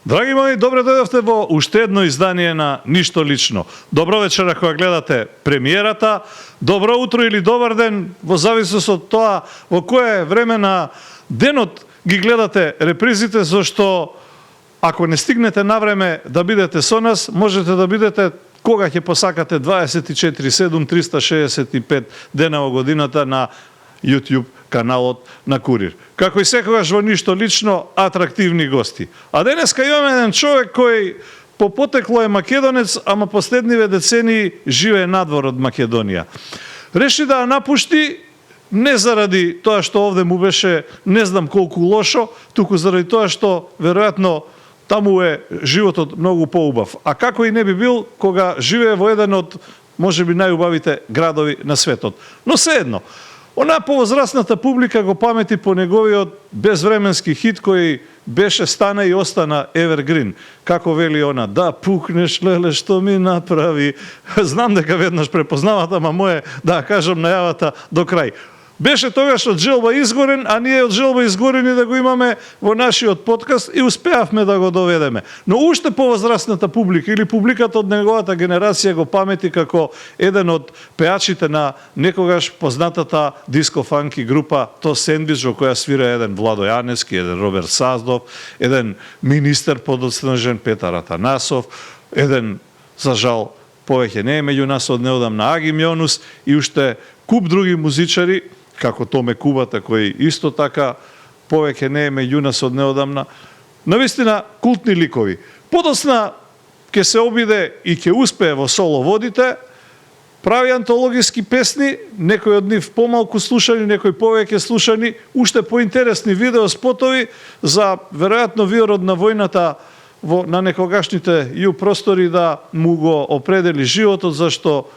Драги мои, добре дојдовте во уште едно издание на Ништо лично. Добро вечер ако гледате премиерата, добро утро или добар ден, во зависност од тоа во кое време на денот ги гледате репризите, зашто ако не стигнете на време да бидете со нас, можете да бидете кога ќе посакате 24/7 365 дена во годината на YouTube каналот на Курир. Како и секогаш во Ништо лично, атрактивни гости. А денеска имаме еден човек кој по потекло е македонец, ама последниве децении живее надвор од Македонија. Реши да ја напушти не заради тоа што овде му беше не знам колку лошо, туку заради тоа што веројатно таму е животот многу поубав. А како и не би бил кога живее во еден од можеби најубавите градови на светот. Но седно, она повозрастната публика го памети по неговиот безвременски хит кој беше, стана и остана Evergreen. Како вели она, да пукнеш леле што ми направи. Знам дека веднаш препознавата, ама моје да кажам најавата до крај. Беше тогаш од желба изгорен, а ние од желба изгорени да го имаме во нашиот подкаст и успеавме да го доведеме. Но уште повозрастната публика или публиката од неговата генерација го памети како еден од пеачите на некогаш познатата диско-фанки група То Сендвич, во која свира еден Владо Јаневски, еден Роберт Саздов, еден министер подоцнежен Петар Атанасов, еден, за жал, повеќе не е меѓу нас од неодамна Аги Мјонус и уште куп други музичари, како Томе Кубата, кој исто така повеќе не е меѓу нас од неодамна. Навистина култни ликови. Подосна ќе се обиде и ќе успее во соло водите, прави антологиски песни, некои од нив помалку слушани, некои повеќе слушани, уште поинтересни видеоспотови за веројатно виорот на војната на некогашните ју простори да му го определи животот, зашто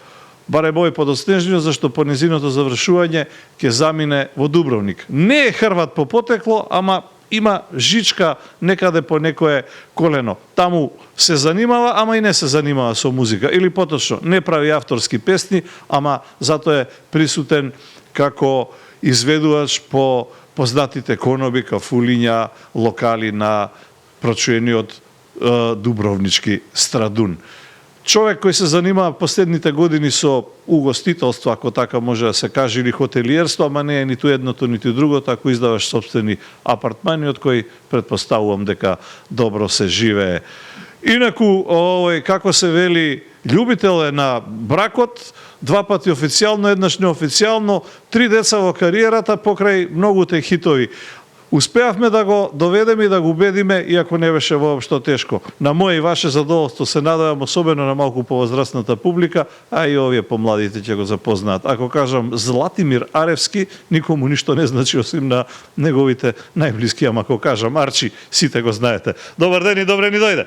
барем овој подоснежниот, зашто по незиното завршување ќе замине во Дубровник. Не е Хрват по потекло, ама има жичка некаде по некое колено. Таму се занимава, ама и не се занимава со музика. Или поточно, не прави авторски песни, ама затоа е присутен како изведувач по познатите коноби, кафулиња, локали на прочуениот дубровнички Страдун. Човек кој се занимава последните години со угостителство, ако така може да се каже, или хотелиерство, ама не е ниту едното, ниту другото, ако издаваш собствени апартмани, од кои предпоставувам дека добро се живее. Инаку, како се вели, љубител е на бракот, 2 пати официјално, еднаш неофицијално, 3 деца во кариерата покрај многуте хитови. Успеавме да го доведеме и да го убедиме, иако не беше воопшто тешко. На моје и ваше задоволство се надевам, особено на малку повозрастната публика, а и овие помладите ќе го запознаат. Ако кажам Златимир Аревски, никому ништо не значи осим на неговите најблиски, ама ако кажам Арчи, сите го знаете. Добар ден и добре ни дојде.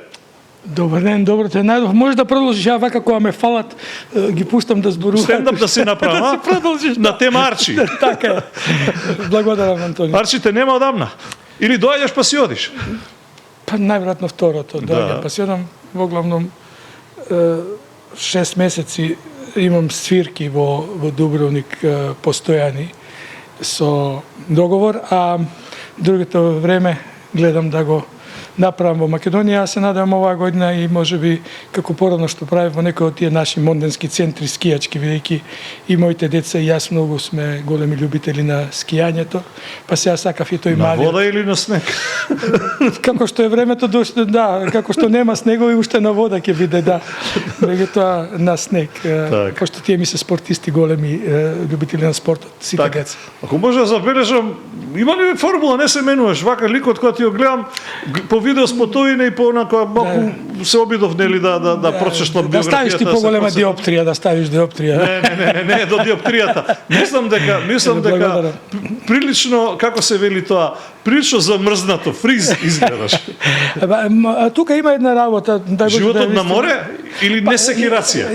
Добар ден, добро те најдов. Може да продолжиш, ја вака кога ме фалат, ги пустам да зборуваат. Стендап да си направам, да си продолжиш. На тема Арчи. Така е. Благодарам, Антони. Арчите нема одамна. Или доаѓаш па си одиш? Па најверојатно второто, доаѓам па си одам. Во главном 6 месеци имам свирки во Дубровник постојани со договор, а другото време гледам да го направам во Македонија. Се надевам оваа година и можеби како порано што правев во некои од тие наши монденски центри скијачки, бидејќи и моите деца и јас многу сме големи љубители на скијањето, па сега сакав и тој мали. На вода или на снег? Како што е времето дошло, да, како што нема снегови, уште на вода ќе биде, да. Меѓутоа на снег, пошто тие ми се спортисти големи љубители на спортот, сите деца. Ако може да забележам, има ли формула, не се менуваш, вака ликот кога ти го гледам по видеоспотовина и по онака малку се обидов нели да прочештам биографијата. Да ставиш ти поголема диоптрија, да ставиш диоптрија. Не, до диоптријата. Мислам дека прилично, како се вели тоа, прилично замрзнато, фриз изгледаш. Тука има една работа, животот на море Или не секирација?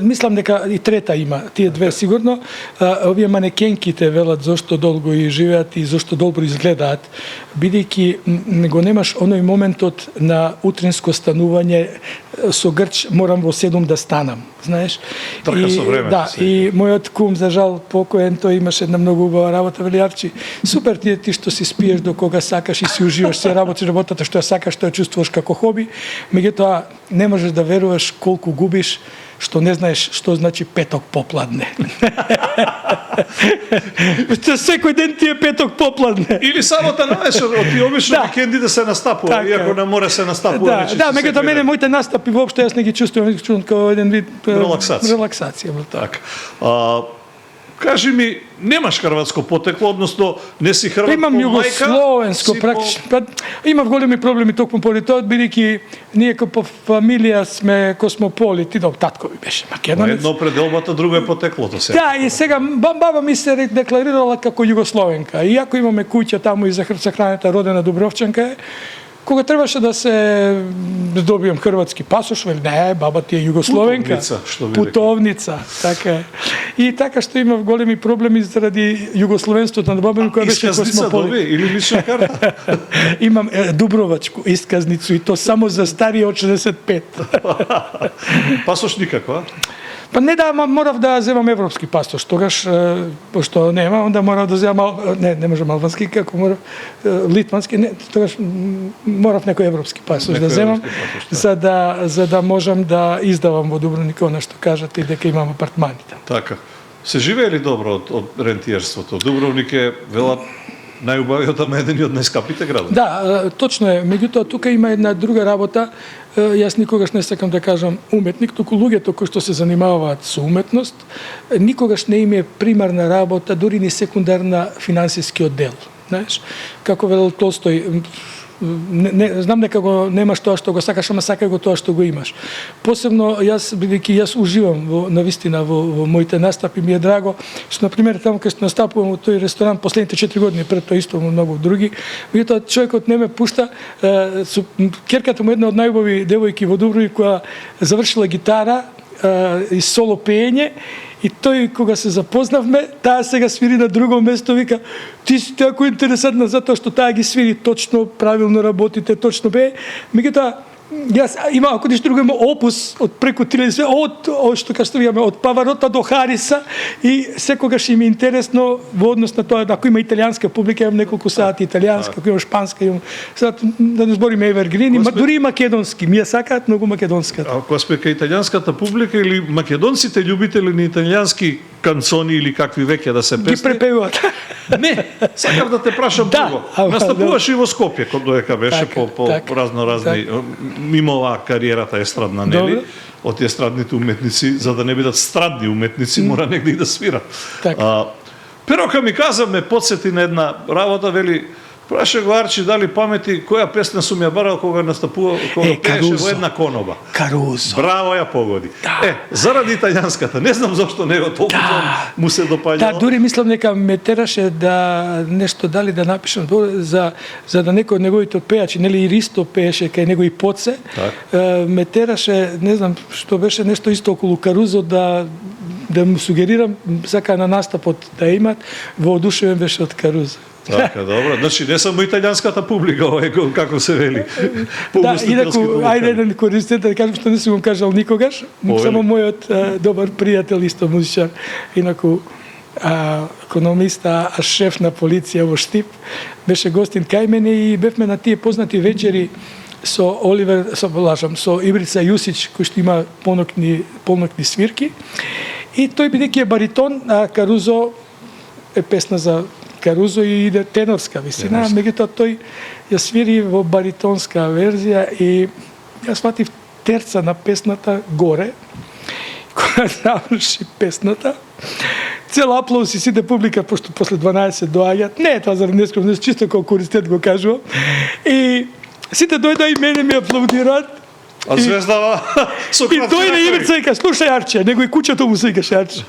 Мислам дека и трета има, тие две сигурно. Овие манекенките велат зошто долго и живеат и зошто добро изгледаат, бидејќи го немаш оној моментот на утринско станување со грч, морам во 7 да станам, знаеш? Трка со времето. Да, и мојот кум, за жал, покоен, тој имаше една многу убава работа, вели Арчи, супер ти што си спиеш до кога сакаш и си уживаш, си работиш работата што ја сакаш, што ја чувствуваш како хоби, меѓутоа не можеш да веруваш колку губиш, што не знаеш што значи петок попладне. Секој ден ти е петок попладне. Или сабота највечер, ти обично викендите се настапува, иако на море се настапува вече. Да, меѓутоа мене моите настапи воопшто јас не ги чувствувам како еден вид релаксација. Така. Кажи ми, немаш хрватско потекло, односно не си хрват по мајка? Имам југословенско практично. Имав големи проблеми токму поради тоа, бидејќи ние како фамилија сме космополити, татко ми беше македонец. Едно пределбата, друго е потеклото се. Да, и сега баба ми се декларирала како југословенка. Иако имаме куќа таму и за сахранета родена Дубровчанка е, кога требаше да се добијам хрватски пасош, вели не, баба ти е југословенка. Путовница, така е. И така што имав големи проблеми заради југословенството на баба ми која беше космополит. Исказница доби или лична карта? Имам дубровачку исказницу и то само за стари од 65. Пасош никако, а? Па не да, морав да земам европски пасош, тогаш, пошто нема, онда морав да земам, не може албански, како морав, литвански, не, тогаш морав некој европски пасош да земам, за да можам да издавам во Дубровник, она што кажате, и дека имам апартманите. Така. Се живее ли добро од рентиерството? Дубровник е, велат, најубавиот, ама еден од најскапите градови. Да, точно е. Меѓутоа, тука има една друга работа. Јас никогаш не сакам да кажам уметник, туку луѓето кои што се занимаваат со уметност, никогаш не им е примарна работа, дури ни секундарна финансиски оддел. Знаеш, како велел Толстој, не знам дека го немаш тоа што го сакаш, ама сакај го тоа што го имаш. Посебно јас, бидејќи јас уживам навистина во моите настапи, ми е драго што на пример таму кај што настапувам во тој ресторан последните 4 години, пред тоа исто во многу други, меѓутоа човекот не ме пушта, со ќерката му една од најубави девојки во Дубровник која завршила гитара и соло пеење. И тој, кога се запознавме, таа сега свири на друго место, вика, ти си тако интересантна затоа што таа ги свири точно, правилно работите, точно бе. Меѓутоа, јас има, ако ништо друго, има опус од преку 30, од што кажуваме, од Паварота до Хариса, и секогаш им е интересно во однос на тоа, ако има италијанска публика, имам неколку сати италијанска, ако има шпанска, имам, сега да не збориме Евергрин, дури и македонски, ми ја сакаат многу македонската. Ако сме кај италијанската публика или македонците љубители на италијански канцони или какви веќе да се песни? Ги препеваат. Не, сакав да те прашам друго. Настапуваш и во Скопје, кога доека беше по разноразни, мимо оваа кариерата естрадна, нели? Од естрадните уметници, за да не бидат страдни уметници, мора негде и да свират. Перока ми каза, ме подсети на една работа, вели, праша го Арчи дали памети која песна сум ја барал кога настапува, кога пееше во една коноба. Карузо. Браво, ја погоди. Заради италијанската, не знам зошто него толку му се допаѓало. Да, дури мислам дека ме тераше да нешто дали да напишам за да некој од неговите пејачи, нели и Ристо пееше кај него и Поце. Ме тераше, не знам што беше нешто исто околу Карузо да му сугерирам, сака на настапот да имат, воодушевен беше од Карузо. Така, добро. Значи, не само италијанската публика, како се вели. Да, инаку, ајде еден користет да кажам што не сум го кажал никогаш. Само мојот добар пријател, исто музичар, инаку економиста, а шеф на полиција во Штип, беше гостин кај мене и бевме на тие познати вечери со Оливер, со Ибрица Јусич, кој што има полнокни свирки. И тој бидејќи е баритон, а Карузо е песна за Карузо и иде тенорска висина, меѓутоа тој ја свири во баритонска верзија и јас сватив терца на песната горе, која заврши песната. Цел аплауз и сите публика, пошто после 12 доаѓаат, не е тоа заради нескромност, чисто како користет го кажувам. И сите дојдоа и мене ми аплаудираат, А Звездава со И дојде Ивица и ка, слушај Арче, него и куќето му се викаше Арче.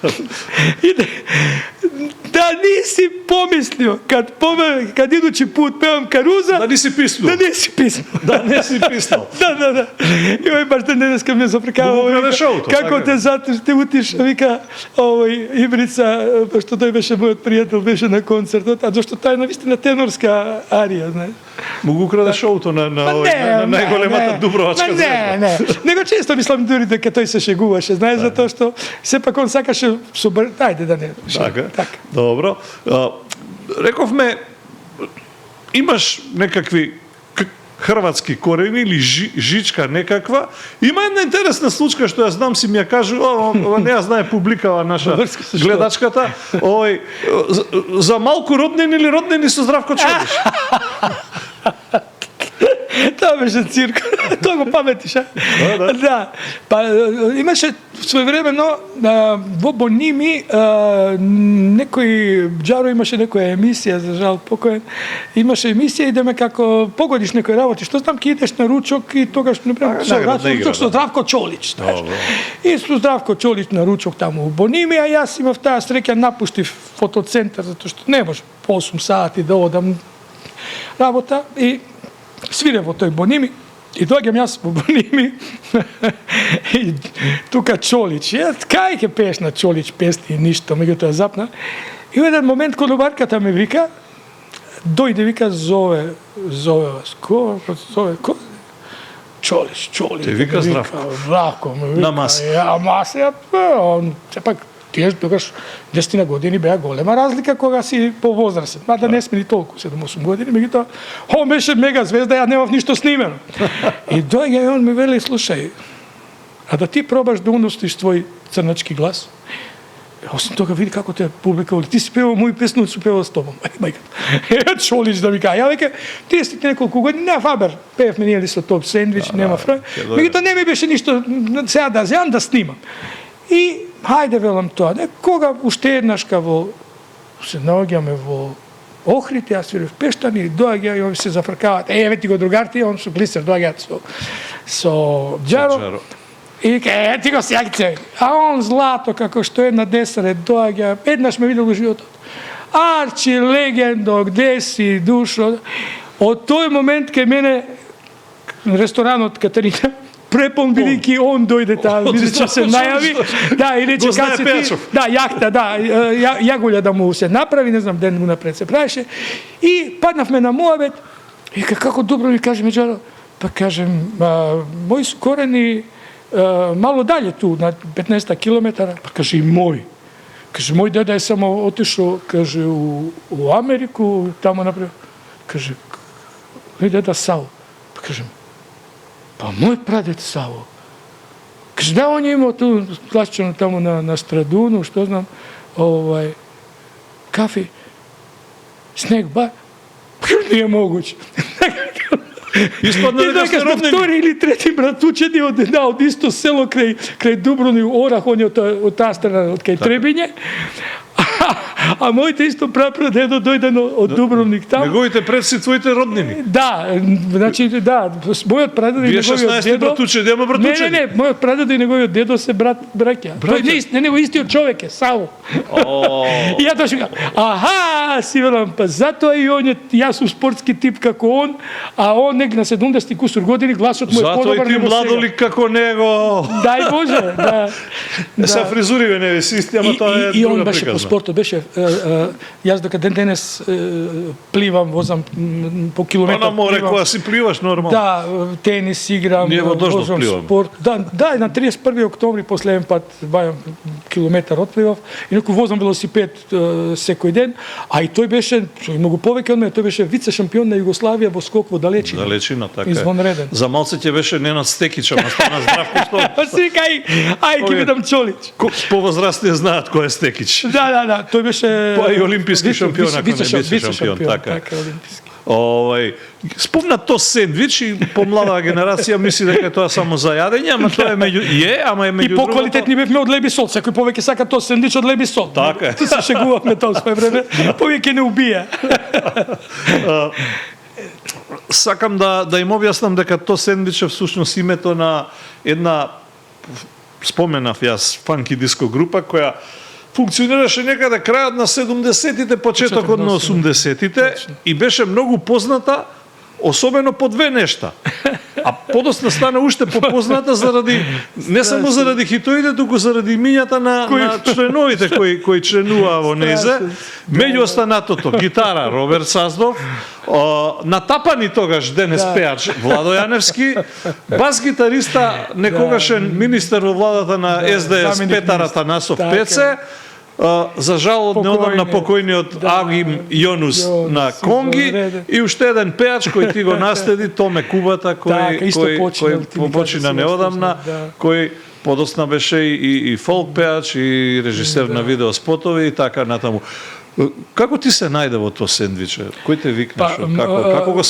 Да ниси помислио, кад идучи пут певам Каруза, да не си писнал. да не си писнал. Да не си писнал. Да. И овој баш денеска ме запрекава. Како те затоа те утиша, вика, Иврица, што тој беше мојот пријател, беше на концертот, а зашто тај навистина тенорска арија, знаеш. Му го украде шоуто на најголемата дубровачка звезда. Не. Него често мислам дури дека тој се шегуваше, знаеш, затоа што сепак он сакаше ајде да не. Така. Добро. Рековме, имаш некакви хрватски корени или жичка некаква. Има една интересна случка што ја знам, си ми ја кажу, не ја знае публикава наша гледачката, за малку роднини или роднини со Здравко Чолич. Тоа беше цирк. Тоа го паметиш, а? Да. Па имаше своевремено во Боними некој Џаро имаше некоја емисија, за жал покоен. Имаше емисија, идеме како погодиш некој работи, што знам, ки идеш на ручок и тогаш не правам ручок со Здравко Чолич. И со Здравко Чолич на ручок таму во Боними, а јас имав таа среќа, напуштив фотоцентар затоа што не може по 8 сати да одам работа и свире во тој Боними и доаѓам јас во Боними и тука Чолич. Кај ќе пееш на Чолич песни и ништо, меѓутоа запна. И во еден момент конобарката ме вика, дојде, вика, зове вас, ко? Чолич. Те вика Здравко. Здравко ме вика. На маса. Маса, сепак тие тогаш 10 години беа голема разлика кога си по возраст. Мада не сме ни толку, 7-8 години, меѓутоа он беше мега звезда, ја немав ништо снимено. И доаѓа и он ми вели, слушај, а да ти пробаш да уностиш твој црначки глас? Освен тога види како те публика воли. Ти си певал мој песни, су певал с тобом. Чолич да ми кажа. Ја веќе 30 неколку години, не фабер, пеевме ние ли со топ сендвич, нема фрај. Меѓутоа не ми беше ништо, сега да земам да снимам. И хајде велам тоа, кога уште еднаш се наоѓаме во Охрид, јас свирив Пештани, доаѓа и он се зафркаваат. Еве ти го другарти, он со глисер доаѓаат со Џаро. И вика, ти го сјагце. А он злато, како што една десаре доаѓа, еднаш ме видел во животот. Арчи, легендо, где си, душо? Од тој момент кај мене ресторанот Катерина препон, бидејќи он дојде таа, бидејќи се најави. Да, и рече кај си ти. Да, јахта, да, јагулја да му се направи, не знам, ден му напред се правеше. И паднавме на муабет. И како добро ми каже Џаро, па кажем, мои су корени мало дале ту, на 15 километара. Па каже, и мој. Каже, мој деда е само отишо, каже, у Америку, тамо направи. Каже, мој деда Сао. Па кажем, па мој прадед Саво. Каже, да, он е имал ту класчено тамо на Страдуну, што знам, кафе, снег бар. Не е могуće. Испадна дека сте роднини. Втори или трети братучеди од исто село крај Дубровник, Орах, он е од таа страна, од кај Требиње. А моите исто прапрадедо дојдено од Дубровник таму. Неговите предци твоите роднини. Да, значи да, мојот прадедо и неговиот дедо. Братучеди, ама братучеди. Не, мојот прадедо и неговиот дедо се браќа. Тој не него истиот човек е, Саво. И ја тоа аха, си велам, па затоа и он е, јас сум спортски тип како он, а он нег на 70 кусур години гласот му е подобар. Затоа и ти младолик како него. Дај Боже, да. Са фризуриве не си исти, ама тоа е и друга он беше приказна. по спортот, беше јас дека денес пливам, возам по километар. На море кога си пливаш нормално. Да, тенис играм, Ние во дождот возам пливаме. спорт. Да, на 31 октомври последен пат бајам километар отпливав. Инаку возам велосипед секој ден, а и тој беше многу повеќе од мене, тој беше вице шампион на Југославија во скок во далечина. Далечина, така е. Извонреден. За малце ќе беше Ненад Стекич, ама стана Здравко Столич. Си ај ќе видам Чолич. Повозрастни знаат кој е Стекич. Да, тој беше Па и олимписки шампион, ако не вице шампион, така е. олимписки. Спомна то сендвич и помлада генерација мисли дека е тоа само за јадење, ама тоа е меѓу И поквалитетни бевме од леб и сол, секој повеќе сака тоа сендвич од леб и сол. Така е. Ти се шегувавме тоа свое време, повеќе не убија. сакам да им објаснам дека то сендвич е всушност името на една, споменав јас, фанки диско група која функционираше некаде крајот на 70-тите, почетокот на 80-тите и беше многу позната, особено по две нешта. А подоцна стана уште попозната заради не само заради хитоите, туку заради имињата на членовите кои членуваа во незе. Меѓу останатото гитара Роберт Саздов, натапани тогаш денес пеач Владо Јаневски, бас гитариста некогашен министер во владата на СДС Петар Атанасов Пеце, за жал од неодамна покојниот Агим Јонус на Конги и уште еден пеач кој ти го наследи Томе Кубата кој почина неодамна, кој подоцна беше и фолк пеач и режисер на видеоспотови и така натаму. Како ти се најде во тоа сендвиче? Кој те викнеш? Како го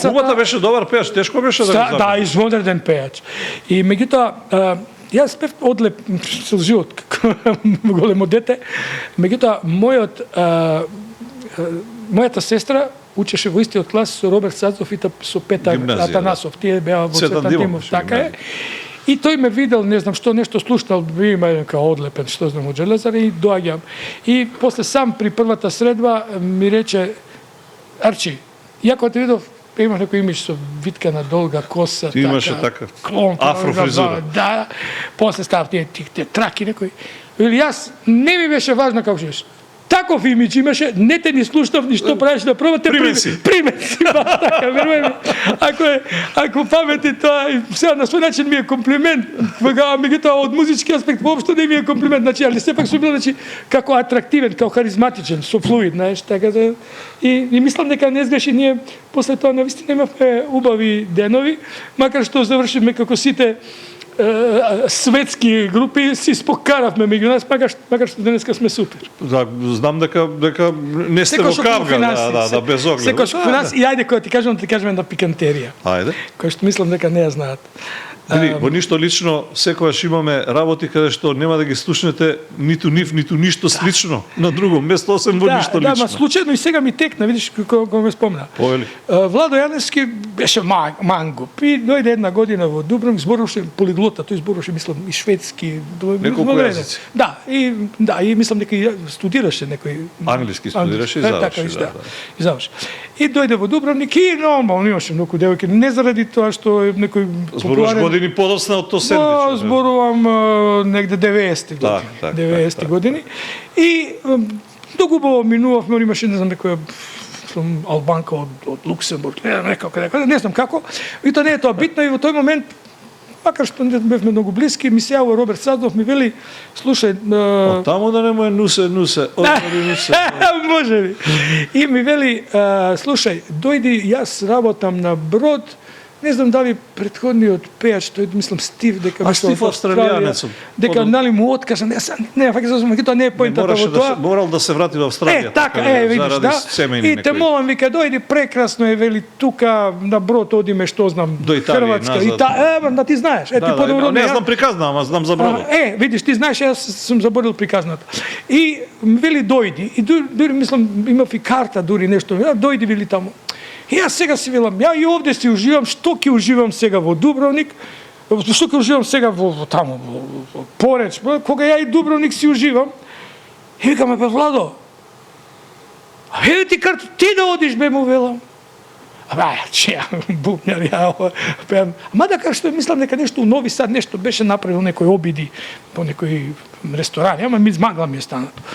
Кубата беше добар пеач, тешко беше да го запомниш. Да, извонреден пеач. И меѓутоа јас пев одлеп цел живот како големо дете. Меѓутоа мојата сестра учеше во истиот клас со Роберт Саздов и со Петар Атанасов. Тие беа во Цветан Димов, така е. И тој ме видел, не знам што, нешто слушнал, има еден као одлепен, што знам, од железара и доаѓам. И после сам при првата средба ми рече: Арчи, ја кога те видов, имаш некој имидж со виткана долга коса, ти имаше така клон, афрофризура. Да, после став тие траки некои. Или јас не ми беше важно како шиш. Таков имидж имаше, не те ни слушнав ни што правиш на првата применси, така, верувај ми. Ако памети тоа, и сега на свој начин ми е комплимент, меѓутоа од музички аспект воопшто не ми е комплимент, значи, али сепак сум бил, значи, како атрактивен, како харизматичен, со флуид, знаеш, така да. И мислам дека не сгреши, ние после тоа навистина имавме убави денови, макар што завршивме како сите светски групи, си спокаравме меѓу нас, макар што денеска сме супер. Да, знам дека не сте во кавга, да, без оглед. Секој што финанси, и ајде кога ти кажам една пикантерија. Ајде. Која што мислам дека не ја знаат. Во ништо лично, секогаш имаме работи каде што нема да ги слушнете ниту нив, ниту ништо слично на друго место, освен во ништо лично. Да, ма случајно и сега ми текна, видиш кога ме спомна. Повели. Владо Јаневски беше мангуп и дојде една година во Дубровник, зборуваше полиглота, тој зборуваше, мислам, и шведски, неколку јазици. Да, и мислам дека студираше некој англиски студираше и заврши, и заврши. И дојде во Дубровник и нормално имаше многу девојки, не заради тоа што е некој популарен години подоцна од тоа сендвич. Зборувам негде 90-ти години. 90-ти години. И догубаво минувавме, имаше, не знам, некоја албанка од Луксембург, не знам како. И тоа не е тоа битно и во тој момент, макар што не бевме многу блиски, ми се јавува Роберт Саздов, ми вели: слушај, таму да не му е нусе, отвори нусе. Може би. И ми вели: слушај, дојди, јас работам на брод. Не знам дали претходниот пеач, тој мислам Стив, дека беше Стив австралијанец. Дека нали му откажа, не, фаќа тоа не е поентата во тоа. Морал да се врати во Австралија. Така, видиш, да. И те молам, вика, дојди, прекрасно е, вели, тука на брод одиме, што знам, Хрватска. И да ти знаеш. Ти подобро не знам приказна, ама знам за бродот. Видиш, ти знаеш, јас сум заборил приказната. И вели дојди, и дури мислам имав и карта, дури нешто. Дојди, вели таму. И јас сега си велам, ја и овде си уживам, што ќе уживам сега во Дубровник, што ќе уживам сега во таму, во Пореч, кога ја и Дубровник си уживам. И викаме, Владо, еве ти карта, ти да одиш, бе, му велам. Ја, бубњар, ја, пеам. Ама да кажа што мислам дека нешто у Нови Сад, нешто беше направил некој обиди по некој ресторан, ама ми измагла ми е станато.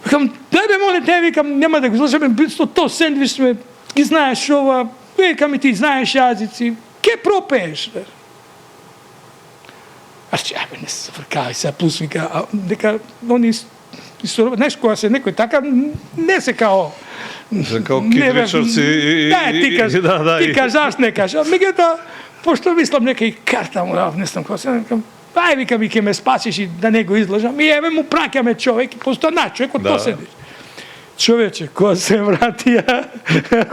Викам, дај бе, моле те, викам, нема да го излажаме, тоа сендвич сме, ги знаеш ова, викам и ти знаеш јазици, ке пропееш? Бе, не се фркај се, плюс вика, дека они, знаеш, кога се некој така, не се као... Као Кит Ричардс и... Ти кажаш, не кажаш. Меѓутоа, пошто мислам некај карта му дав, не знам кога се, викам, викам и ке ме спасиш и да не го излажам. И еве му праќаме човек, и постоја на човек од тоа седиш. Човече, кога се вратија,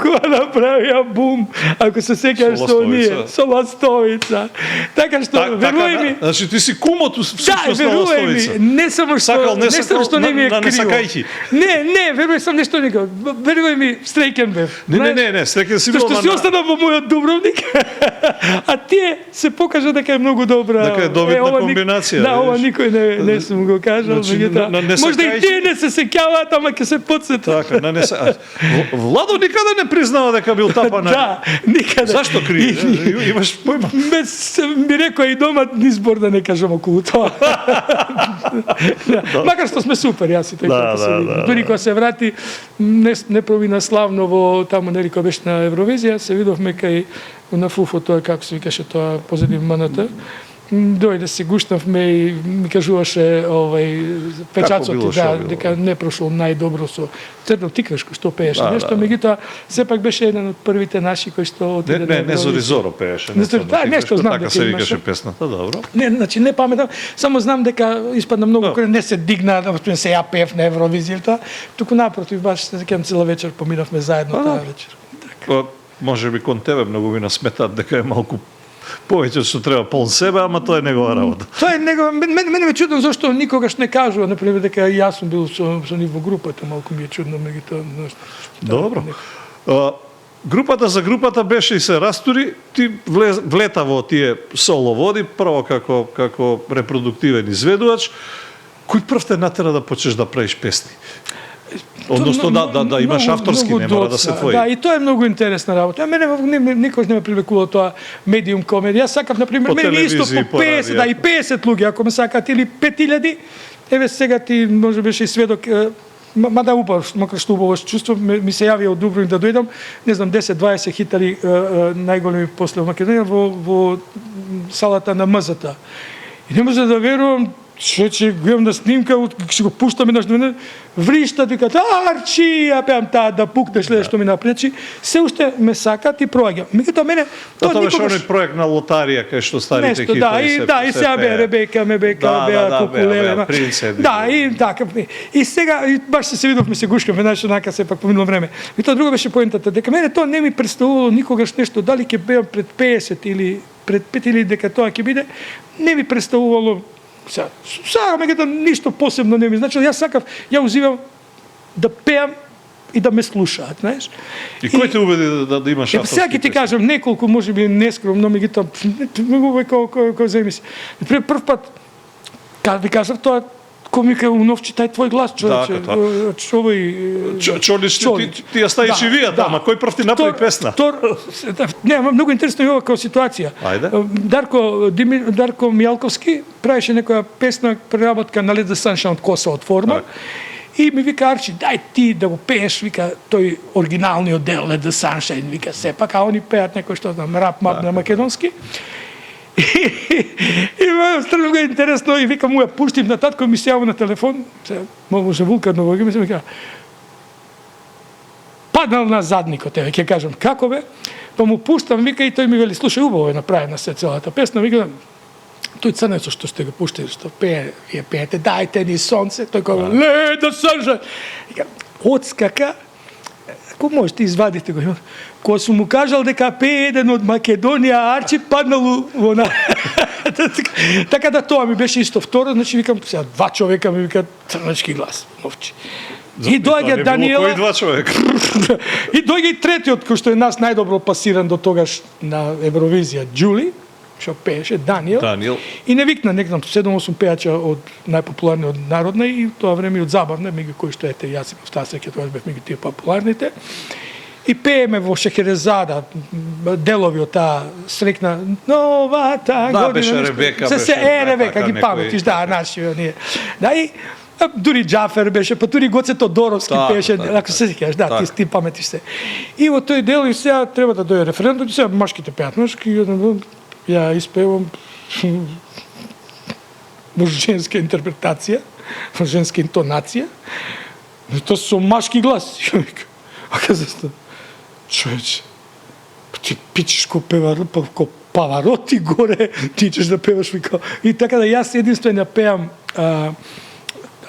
кога направија бум, ако се сеќаш Со што ние, ластовица. со ластовица. Така што, верувај ми, Значи ти си кумот всушност на верувај ми, ластовица. не само што, Сакал, не не само сакал, што не ми е на криво. несакајки. Не, верувај сам нешто не го. Верувај ми, стрейкен бев. Не, среќен си бил, Што си остана во мојот Дубровник, а тие се покажа дека е многу добра. Дека е добитна ова комбинација, Да, ова видиш. никој не сум го кажал, Значи, меѓутоа, на можда и несакајки- тие не се сеќаваат, ама ќе се потсетат. Така, Владо никаде не признава дека бил тапан. Да, никаде. Зашто крие? Имаш појма. Ми рекоа и дома избор да не кажам околу тоа. Макар што сме супер, јас и тој Да, како се да, види. да, Дури кога се врати, не провина славно во таму нели кога беше на Евровизија, се видовме кај на Фуфо тоа како се викаше тоа позади МНТ. Дојде се гуштавме и ми кажуваше печацот било, да, шо било? дека не прошол најдобро со Црно Тиквешко што пееше Да, нешто, да. меѓутоа сепак беше еден од првите наши кои што отиде на Не, Евровизија. Зоризоро пееше. Да, нешто знам така дека се имаше. викаше песната, добро. Не, значи не паметам, само знам дека испадна многу кој не се дигна, да се ја пеев на Евровизијата, туку напротив баш се сеќавам цела вечер поминавме заедно таа вечер. Може би кон тебе многу ми насметат дека е малку повеќе што треба пол себе, ама тоа е негова работа. Тоа е него, мене ме чудно зашто никогаш не кажува, например, дека јас сум бил со нив во групата, малку ми е чудно, меѓутоа, Добро. Групата за групата беше и се растури, ти влета во тие соло води, прво како репродуктивен изведувач, кој прв те натера да почнеш да правиш песни? Односно да имаш авторски, не мора да се твои. Да, и тоа е многу интересна работа. Мене никош не ме привлекува тоа медиум комедија. Јас сакав, например, По мене исто телевизија, по 50, радио. да, и 50 луѓе, ако ме сакаат, или 5000, еве сега ти може беше и сведок, мада убав, макар што убаво чувство, ми се јавија од Дубровник да дојдам, не знам, 10-20 хитари најголеми после во Македонија во салата на МЗ-та. И не може да верувам, че гледам на снимка, ќе го пуштам еднаш на вришта, викат, Арчи, ја пеам таа да пукнеш ле што ми направи. Значи, се уште ме сакат и проаѓа. Меѓутоа мене Тоа беше оној проект на лотарија кај што старите нешто, да, и сега беа Ребека, Мебека, беа Кукулеле. Да, и така. И сега и баш се видовме се гушкаме, значи онака се пак поминало време. И тоа друго беше поентата, дека мене тоа не ми представувало никогаш нешто, дали ќе беам пред 50 или пред 5 или дека тоа ќе биде, не ми представувало. Сега меѓутоа ништо посебно не ми значи, јас сакав, ја узивам да пеам и да ме слушаат, знаеш. И кој те убеди да имаш авторски? Сега ќе ти кажам неколку, можеби нескромно, меѓутоа многу кој земиси. Прв пат кога ви кажав тоа, кој ми кај Уновчи, тај твој глас, човече, Чолиш, ти ја ставиш и вија тама, кој прв ти направи песна? Не, многу интересно е ова како ситуација. Ајде. Дарко Мијалковски правеше некоја песна, преработка на Let the Sunshine од Коса од Форма. И ми вика Арчи, дај ти да го пееш, вика, тој оригиналниот дел Let the Sunshine, вика, сепак, а они пеат некој што знам, рап на македонски. И страшно го е интересно и вика му ја пуштив на татко ми се јави на телефон, може вулкарно во ми се вика паднал на задникот, еве ќе кажам како бе, па му пуштам, вика и тој ми вели слушај убаво е направена се целата песна, вика тој црнецо што сте го пуштили, што пее, вие пеете, дајте ни сонце, тој кога ле да сонце, вика одскака, ако можете извадите го. Кога сум му кажал дека пее еден од Македонија, Арчи паднал во на... Така да тоа ми беше исто второ, значи викам, сега два човека ми викат црнечки глас, Новчи. И доаѓа Даниела... Кои два човека? И доаѓа и третиот, кој што е нас најдобро пасиран до тогаш на Евровизија, Џули, што пееше, Даниел. И не викна, не знам, 7-8 пејача од најпопуларниот народна и тоа време од забавна, меѓу кои што ете, јас и таа сеќа тоа бев меѓу тие популарните. И пееме во Шехерезада, делови од таа срекна новата година. Да, беше Ребека. Ребека, ги паметиш, да, наши оние. Да, и дури Џафер беше, па дури Гоце Тодоровски пееше, ако се сеќаш, да, ти паметиш се. И во тој дел и сега треба да дојде референдум, сега машките пеат машки, ја испевам во женска интерпретација, во женска интонација, и тоа со машки глас. А каза, човече, ти пичиш ко Павароти горе, ти ćeš да певаш, вика. И така да јас единствено пеам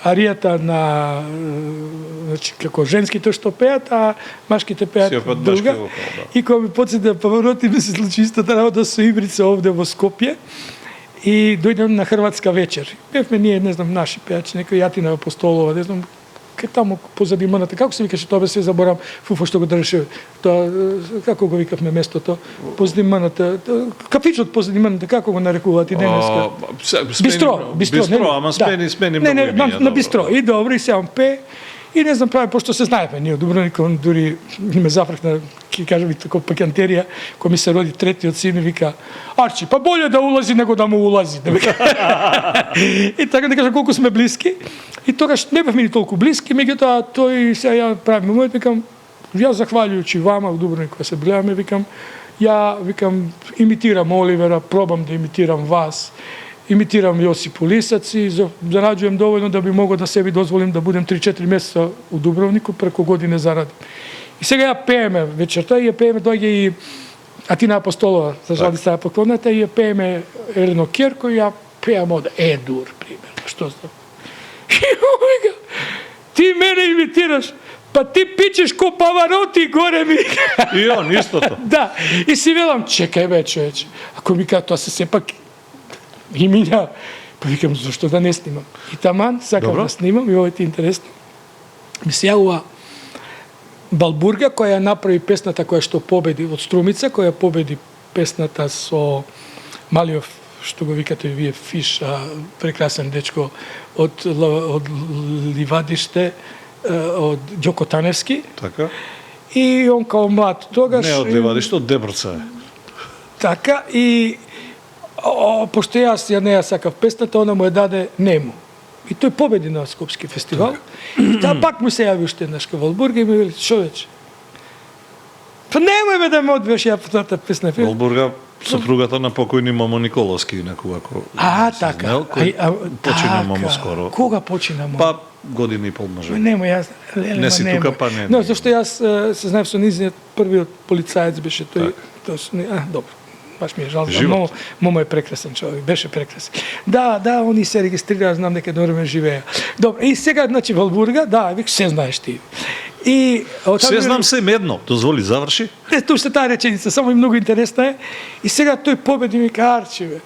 аријата на значи како женските што пеат, а машките пеат Си опет друга. башки вокал, да. И кога ми почне да повороти, ми се случи истата работа со Ибрица овде во Скопје. И дојдем на хрватска вечер. Бевме ние, не знам, наши пеачи, некој Јатина Апостолова, не знам, кај таму позади мната, како се викаше тоа, бе се заборам, фуфо што го држеше, тоа, како го викавме местото, позади мната, кафичот позади мната, како го нарекуваат и денеска? Бистро, ама смени многу не, имиња. на бистро. И добро, и сеам пе, и не знам прави, пошто се знаеме, ние од Дубровник, он дури ме зафркна, ки кажа ви тако пакантерија, кој ми се роди третиот син, вика, Арчи, па боле да улази него да му улази. Да вика. И така да кажа колку сме блиски. И тогаш не бевме ни толку блиски, меѓутоа тој се ја прави момент, викам, ја захвалјујучи вама у Дубровник кога се гледаме, викам, ја викам имитирам Оливера, пробам да имитирам вас. Имитирам Јосип Лисац и зараđujem доволно да би могол да себе дозволим да будем 3-4 месеца у Дубровнику, преку године зарадим. И сега ја пееме вечерта, и ја пееме, доаѓа и Атина Апостолова, за жал става поклоната, и ја пееме Елено Керко, и ја пеам од Едур, примерно, што знам. И вика, ти мене имитираш, па ти пичеш ко Павароти горе ми. И он истото. Да, и си велам, чекај бе, човече, ако ми кажа, тоа се сепак имиња, па викам, зашто да не снимам? И таман, сакам да снимам, и ово е интересно. Ми се јавува Балбурга, која ја направи песната која што победи од Струмица, која победи песната со Малиов, што го викате вие Фиш, прекрасен дечко од Ливадиште, од Ѓоко Таневски. Така? И он као млад тогаш... Не од Ливадиште, од Дебрца е. Така, и пошто јас ја не ја сакав песната, она му ја даде Нему. И тој победи на Скопски фестивал. И таа пак му се јави уште еднаш кај Валбурга и ми вели, човече, па немој ме да ме одвеш ја по таа песна. Валбурга, сопругата на покојни Момо Николовски, некога така. Почина Момо скоро. Кога почина Момо? Па година и пол може. Нема, јас... Не си тука, па не. Но, зашто јас се знаев со низиот првиот полицаец беше тој... Добро. Баш ми е жал. Момо е прекрасен човек, беше прекрасен. Да, они се регистрираа, знам дека добро живеа. Добро, и сега, значи, Валбурга, да, вик, се знаеш ти. И се знам се медно, дозволи, заврши. Тук се таа реченица, само и многу интересна е. И сега тој победи, вика, Арчи, бе.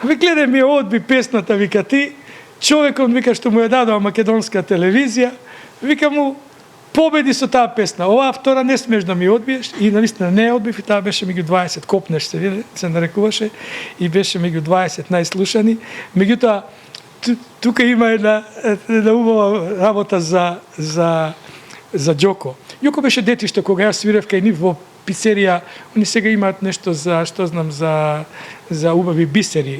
Гледај ми одби песната, вика ти, човекот, вика, што му ја дадоа македонска телевизија, вика му, победи со таа песна. Оваа втора не смеш да ми одбиеш, и навистина не одбив, и таа беше меѓу 20, копнеш се, виде, се нарекуваше, и беше меѓу 20 најслушани. Меѓутоа, тука има една убава работа за Ѓоко. Ѓоко беше детиште кога јас свирев кај нив во пицерија, они сега имаат нешто за, што знам, за убави бисери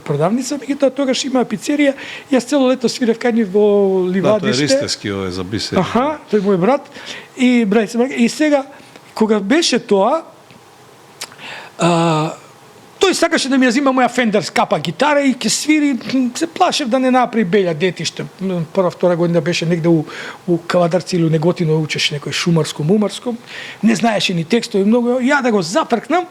продавница, меѓутоа тогаш имаа пицерија, јас цело лето свирев кај нив во Ливадиште. Да, тоа е Ристески, ова е за бисери. Аха, тој мој брат. И сега, кога беше тоа, тој сакаше да ми ја зима моја Фендер скапа гитара и ќе свири, се плашев да не направи белја детиште. Прва, втора година беше негде у Кавадарци или у Неготино, учеше некој шумарском, не знаеше ни текстови многу, ја да го запркнам,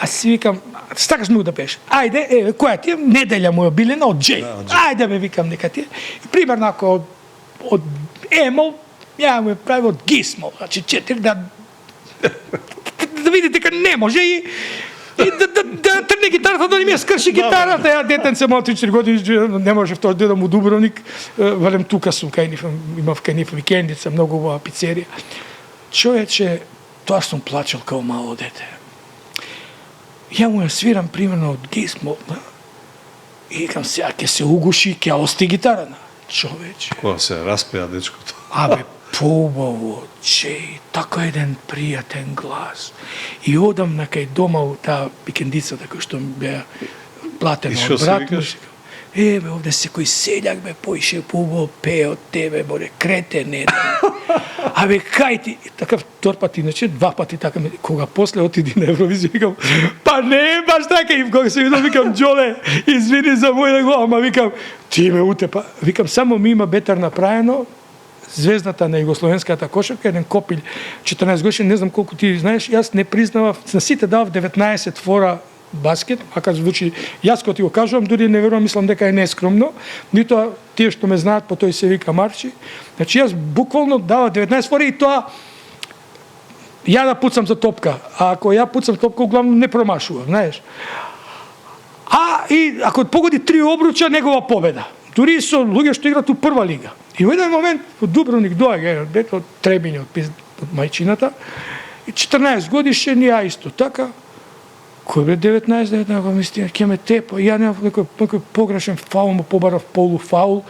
а си викам, сакаш многу да пееш. Ајде, која ти е? Неделја моја билена од Джей. Ајде бе, викам, нека ти е. Примерно, ако од Емол, ја му ја прави од Гисмол, значи 4, да видите дека не може и да трне гитарата, да не ми ја скрши гитарата. Ја детенце, мал 3-4 години, не можев тоа да дедам у Дубровник. Велем, тука сум, имав кај нив викендица, многу убава пицерија. Човече, тоа сум плачел као мало дете. Ја му ја свирам, примерно, од Гисмол, и викам, сега ќе се угуши, ќе ости гитара. Човече. Кога се распеа дечкото. Абе, поубаво, Джей, така еден пријатен глас. И одам на кај дома у таа викендицата кој што ми беа платено од брат ми. Бе, овде секој селјак бе поише поубаво пее од тебе, боре, кретен еден. Абе, кај ти? Такав торпат, иначе, 2 пати така ми, кога после отиди на Евровизија, викам, па не баш така, и кога се видам, викам, Џоле, извини за моја глава, ама викам, ти ме утепа. Викам, само ми има бетар направено, звездата на југословенската кошарка, еден Копилј, 14 годишен, не знам колку ти знаеш, јас не признавав, на сите давав 19 фора баскет, ака звучи, јас кога ти го кажувам, дури не верувам, мислам дека е нескромно, ниту тие што ме знаат, по тој се вика Марчи. Значи јас буквално дава 19 фори и тоа ја да пуцам за топка, а ако ја пуцам топка, углавно не промашувам, знаеш. И ако погоди 3 обруча, негова победа. Дури со луѓе што играат у прва лига. И во еден момент во Дубровник доаѓа дете од Требиње, од мајчината, и 14 годишен, ја исто така, кој бе 19, го мислам, ќе ме тепа, ја немав некој погрешен фаул, му побарав полуфаул,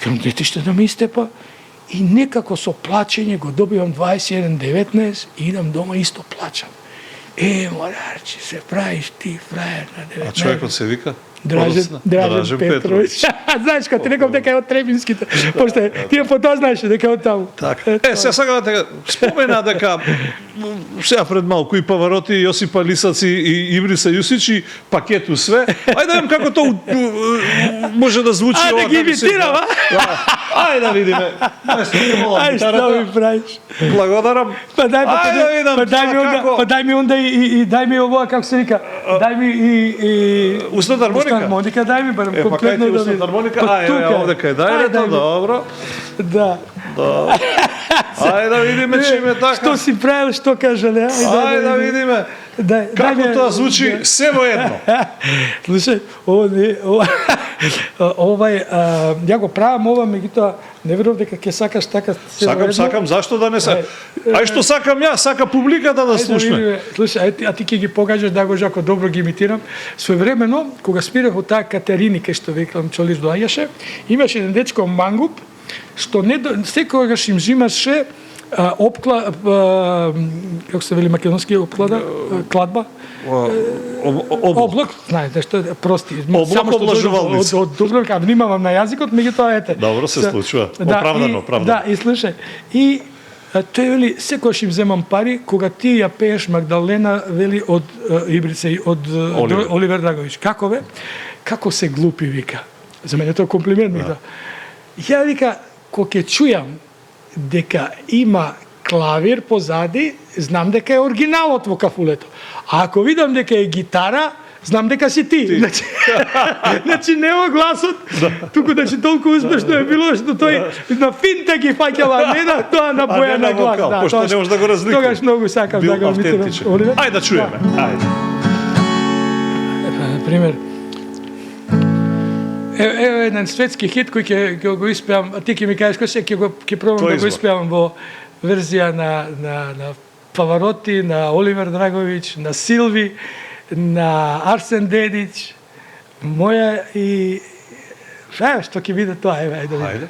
кем дете што да ме истепа, и некако со плачење го добивам 21-19 и идам дома исто плачам. Морарчи, се правиш ти фраер на 19. А човекот се вика? Дражен Петрович. Знаеш, кога ти реков дека е од Требинските, пошто тие по тоа знаеш дека е од таму. Така. Сега сакам да спомена дека сега пред малку и Павароти, и Јосипа Лисаци, и Ибриса Јусичи, пакету све. Ајде да видим како тоа може да звучи ова. Да ги имитирам, а? Ајде да видиме. Ајде, што ми правиш? Благодарам. Па дај ми онда и дај ми овоа, како се вика, дај ми и устната хармоника, дај ми барем комплетно да видим. Хармоника, овде кај дајрето, добро. Да. Ајде да видиме че име така. Што си правил, што кажале? Ајде да видиме. Како тоа звучи се во едно. Слушај, ја го правам ова, меѓутоа не верувам дека ќе сакаш така се во едно. Сакам, зашто да не сакам? Ај што сакам јас, сака публиката да слушне. Слушај, а ти ќе ги покажеш да го жако добро ги имитирам. Своевремено, кога спирах од таа Катерини, кај што викам Чолиш доаѓаше, имаше еден дечко мангуп, што секогаш им взимаше како се вели македонски кладба? Облак, знаете што прости. Облак облажувалница. Од Дубровник, внимавам на јазикот, меѓутоа ете. Добро се случува. Оправдано. Да, и слушај, и тој вели, секогаш им земам пари, кога ти ја пееш Магдалена, вели од Ибрица, од Оливер Драговиќ. Како бе? Како се глупи, вика. За мене тоа комплимент ми да. Ја вика, кога ќе чујам дека има клавир позади, знам дека е оригиналот во кафулето. А ако видам дека е гитара, знам дека си ти. Значи нема гласот, туку толку успешно е било што тој на финта ги фаќала, не на тоа на боја на глас. Пошто не може да го разликува. Тогаш многу сакам да го имитирам. Ајде да чуеме. Ајде. Пример. Ево еден светски хит кој ќе го испеам, а ти ќе ми кажеш кој се ќе пробам да го испеам во верзија на Павароти, на Оливер Драговиќ, на Силви, на Арсен Дедич, моја и што ќе биде тоа, ајде да видиме.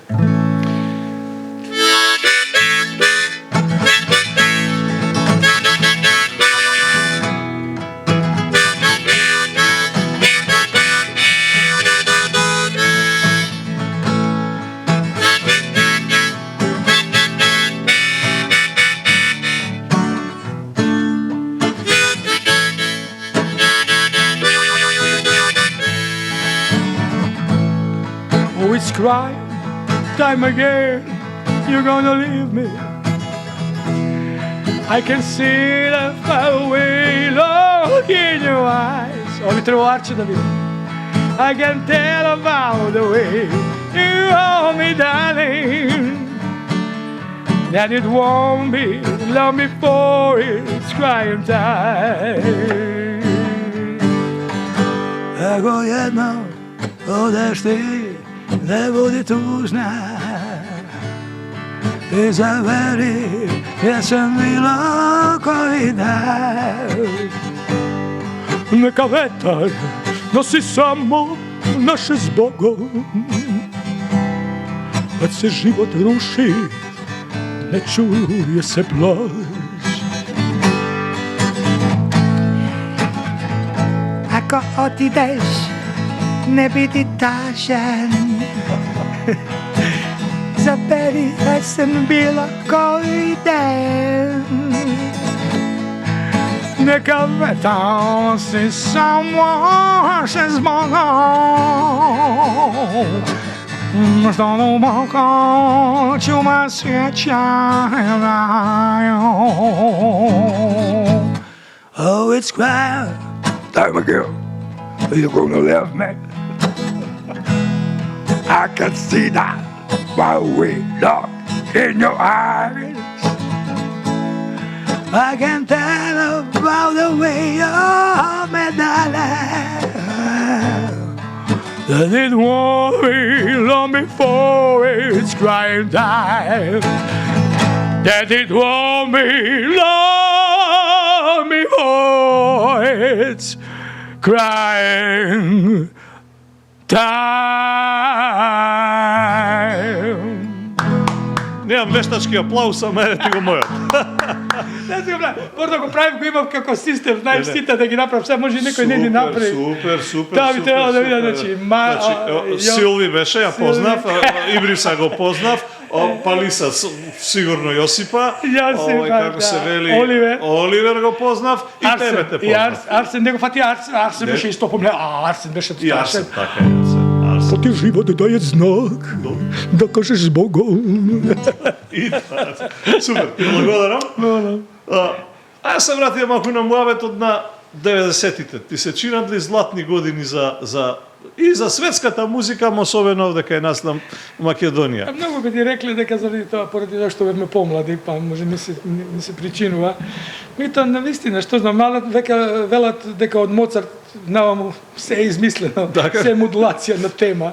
Cry, time again, you're gonna leave me. I can see the faraway look in your eyes. Ouvi trovo arte da vida. I can tell about the way you hold me, darling, that it won't be long before it's crying time. Ako jedno odeš ti, ne budi tužna, izaberi jesam bilo koji dan. Neka vetar nosi samo naše zbogom, kad se život ruši, ne čuje se plač. Ako otideš, ne biti tažan, zaberi jesen bilo koji dan. Neka vetar si samo naše zbogom, što duboko čuma sjećaju. Oh, it's quiet, time ago, you're gonna leave me. I can see that while we look in your eyes. I can tell about the way you made that laugh. That it won't be long before it's crying time. That it won't be long before it's crying time. Немам вештачки аплауз, а мене ти го мојот. Не си го правим, може да го правим, го имам како систем, знаеш сите да ги направам, сега може некој не ни направи. Супер. Таа би требало да видам, значи, Силви беше, ја познав, Ибриса го познав, Палиса сигурно Јосипа, како се вели, Оливер го познав и тебе те познав. Арсен не го фати, Арсен беше исто помне, Арсен беше и Арсен, така е, Па ти живо да даје знак, да кажеш Богом. И супер, благодарам. Ајде се вратиме малку на муабетот на 90-тите. Ти се чинат ли златни години и за светската музика, особено овде кај нас на Македонија? Многу би ти рекле дека заради тоа, поради тоа што бевме помлади, па може не се причинува. Меѓутоа, навистина, што знам, века велат дека од Моцарт наваму се е измислено, се е модулација на тема.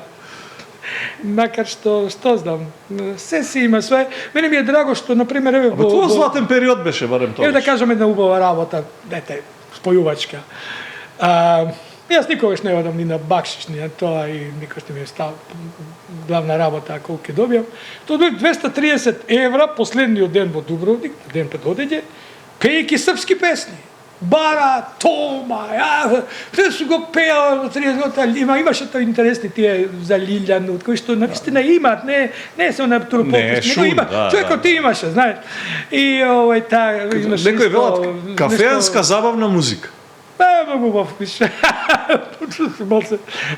Макар што знам, се си има све. Мене ми е драго што, например, еве во твој златен период беше барем тоа. Еве да кажам една убава работа, дете, спојувачка. Јас никогаш не одам ни на бакшиш, ни на тоа и никогаш не ми е стал главна работа колку ќе добијам. Тоа дојде 230 евра последниот ден во Дубровник, ден пред одење, пејќи српски песни. Бара, Тома, те су го пеел 30 година, имаше тоа интересни тие за Лилјан, од кои што навистина имаат, не се на туропопис, него има, човекот ти имаше, знаеш. И таа имаше некој велат кафеанска забавна музика. Многу убав пише.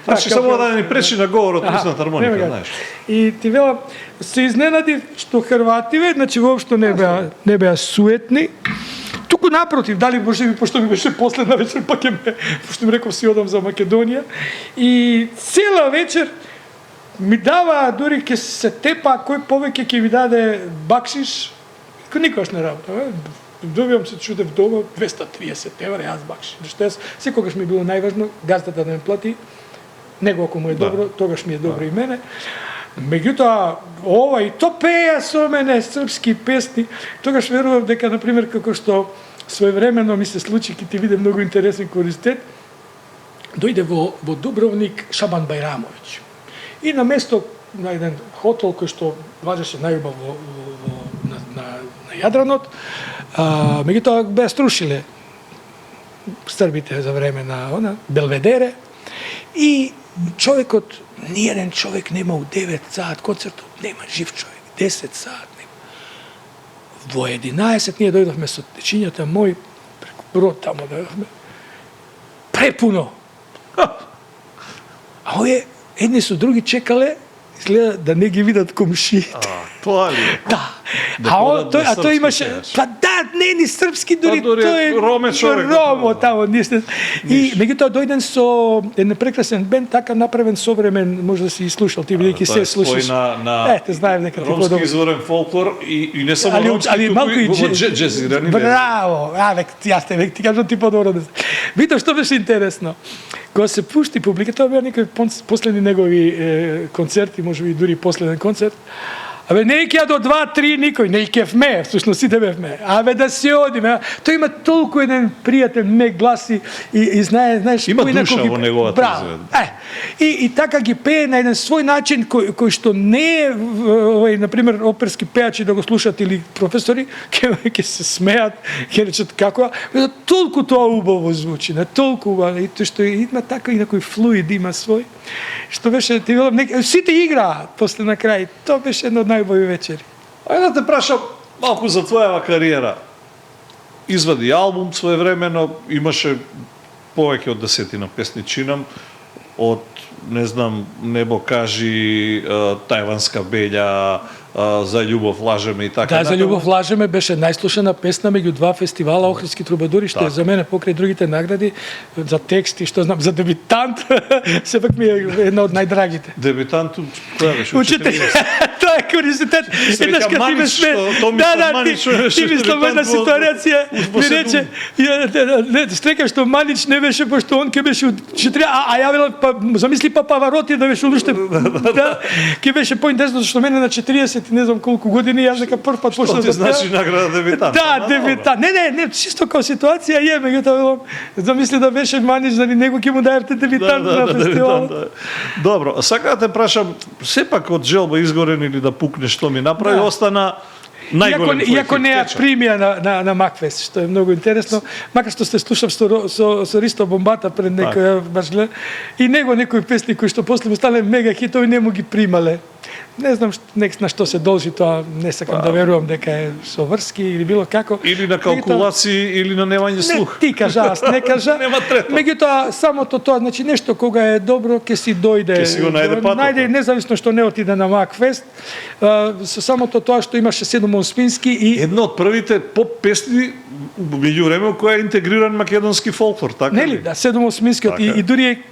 Значи само да не пречи на говорот на хармоника, знаеш. И ти велам, се изненадив што Хрвативе, значи воопшто не беа суетни. Туку напротив, дали може би, пошто ми беше последна вечер, пак пошто ми реков си одам за Македонија. И цела вечер ми дава, дури ке се тепа, кој повеќе ќе ми даде бакшиш, никогаш не работа. Добивам се чудев дома, 230 евра, јас бакшиш. Зашто јас, секогаш ми било најважно, газдата да ме плати, него ако му е добро, тогаш ми е добро и мене. Меѓутоа, и то пеја со мене српски песни, тогаш верував дека, например, како што своевремено ми се случи, ки ти виде многу интересен куриозитет, дојде во Дубровник Шабан Бајрамовиќ. И на место на еден хотел кој што важеше најубав на Јадранот, меѓутоа беа струшиле србите за време на Белведере и човекот, ниеден човек нема у 9 саат концертот, нема жив човек, 10 саат нема. Во 11 ние дојдовме со течињата мои, преку брод тамо дојдовме, препуно. А овие едни со други чекале, изгледа да не ги видат комшиите. Тоа ли? Да. А тој имаше, па да, не ни српски, дури тој Роме човек. Ромо тамо, и меѓутоа дојден со еден прекрасен бенд, така направен современ, може да си и слушал, ти бидејќи се слушаш. Те знаем дека ти подобро. Ромски изворен фолклор и не само ромски, туку и во джезирани. Браво! Јас ти кажам ти подобро да. Видов што беше интересно. Кога се пушти публика, тоа беа некои последни негови концерти, можеби дури последен концерт. Абе, не икеа до 2-3 никој, не икевме, всушност сите бевме. Абе, да се одиме. Тој има толку еден пријатен мек глас и знаеш... Има душа во неговата изведба. И така ги пее на еден свој начин, кој што не е, например, оперски пеачи да го слушат или професори, ќе се смеат, ќе речат како, толку тоа убаво звучи, толку убаво, и тоа што има така и некој флуид има свој, што беше, ти велам, сите играат после на крај, тоа беше едно од најубави вечери. Ајде да те прашам малку за твојава кариера. Извади албум своевремено, имаше повеќе од 10 песни чинам, од, не знам, Небо кажи, Тајванска беља, за љубов лажеме и така. Да, за љубов лажеме беше најслушана песна меѓу два фестивала Охридски трубадури, што е за мене покрај другите награди за текст и што знам за дебитант, сепак ми е една од најдрагите. Дебитант која беше? Учител. Тоа е куризитет. Еднаш кога ти ме сме... ти мислам една ситуација, ми рече, стрека што Манич не беше, пошто он ке беше а ја велам, замисли Павароти да беше уште, да, ке беше поинтересно, што мене на 40 и не знам колку години, јас дека прв пат почнав да значи награда дебитант. Да, дебитант. Не, чисто као ситуација е, меѓутоа велам, замисли да беше Манич, дали него ќе му дајавте дебитант на фестивал. Добро, а сака да те прашам, сепак од желба изгорен или да пукне што ми направи, остана најголем твој Иако не ја примија на Макфест, што е многу интересно, макар што сте слушав со Ристо Бомбата пред некој баш глед, и него некои песни кои што после му стане мега хитови не му ги примале. Не знам на што се должи тоа, не сакам да верувам дека е со врски или било како. Или на калкулации, или на немање слух. Не, ти кажа, аз не кажа. Нема трето. Меѓутоа, самото тоа, значи нешто кога е добро, ќе си дојде. Ќе си го најде патот. Најде, независно што не отиде на Макфест, со самото тоа што имаше Седум Осмински и... Едно од првите поп песни меѓу време која е интегриран македонски фолклор, така Нели, да, Седум Осминскиот и дури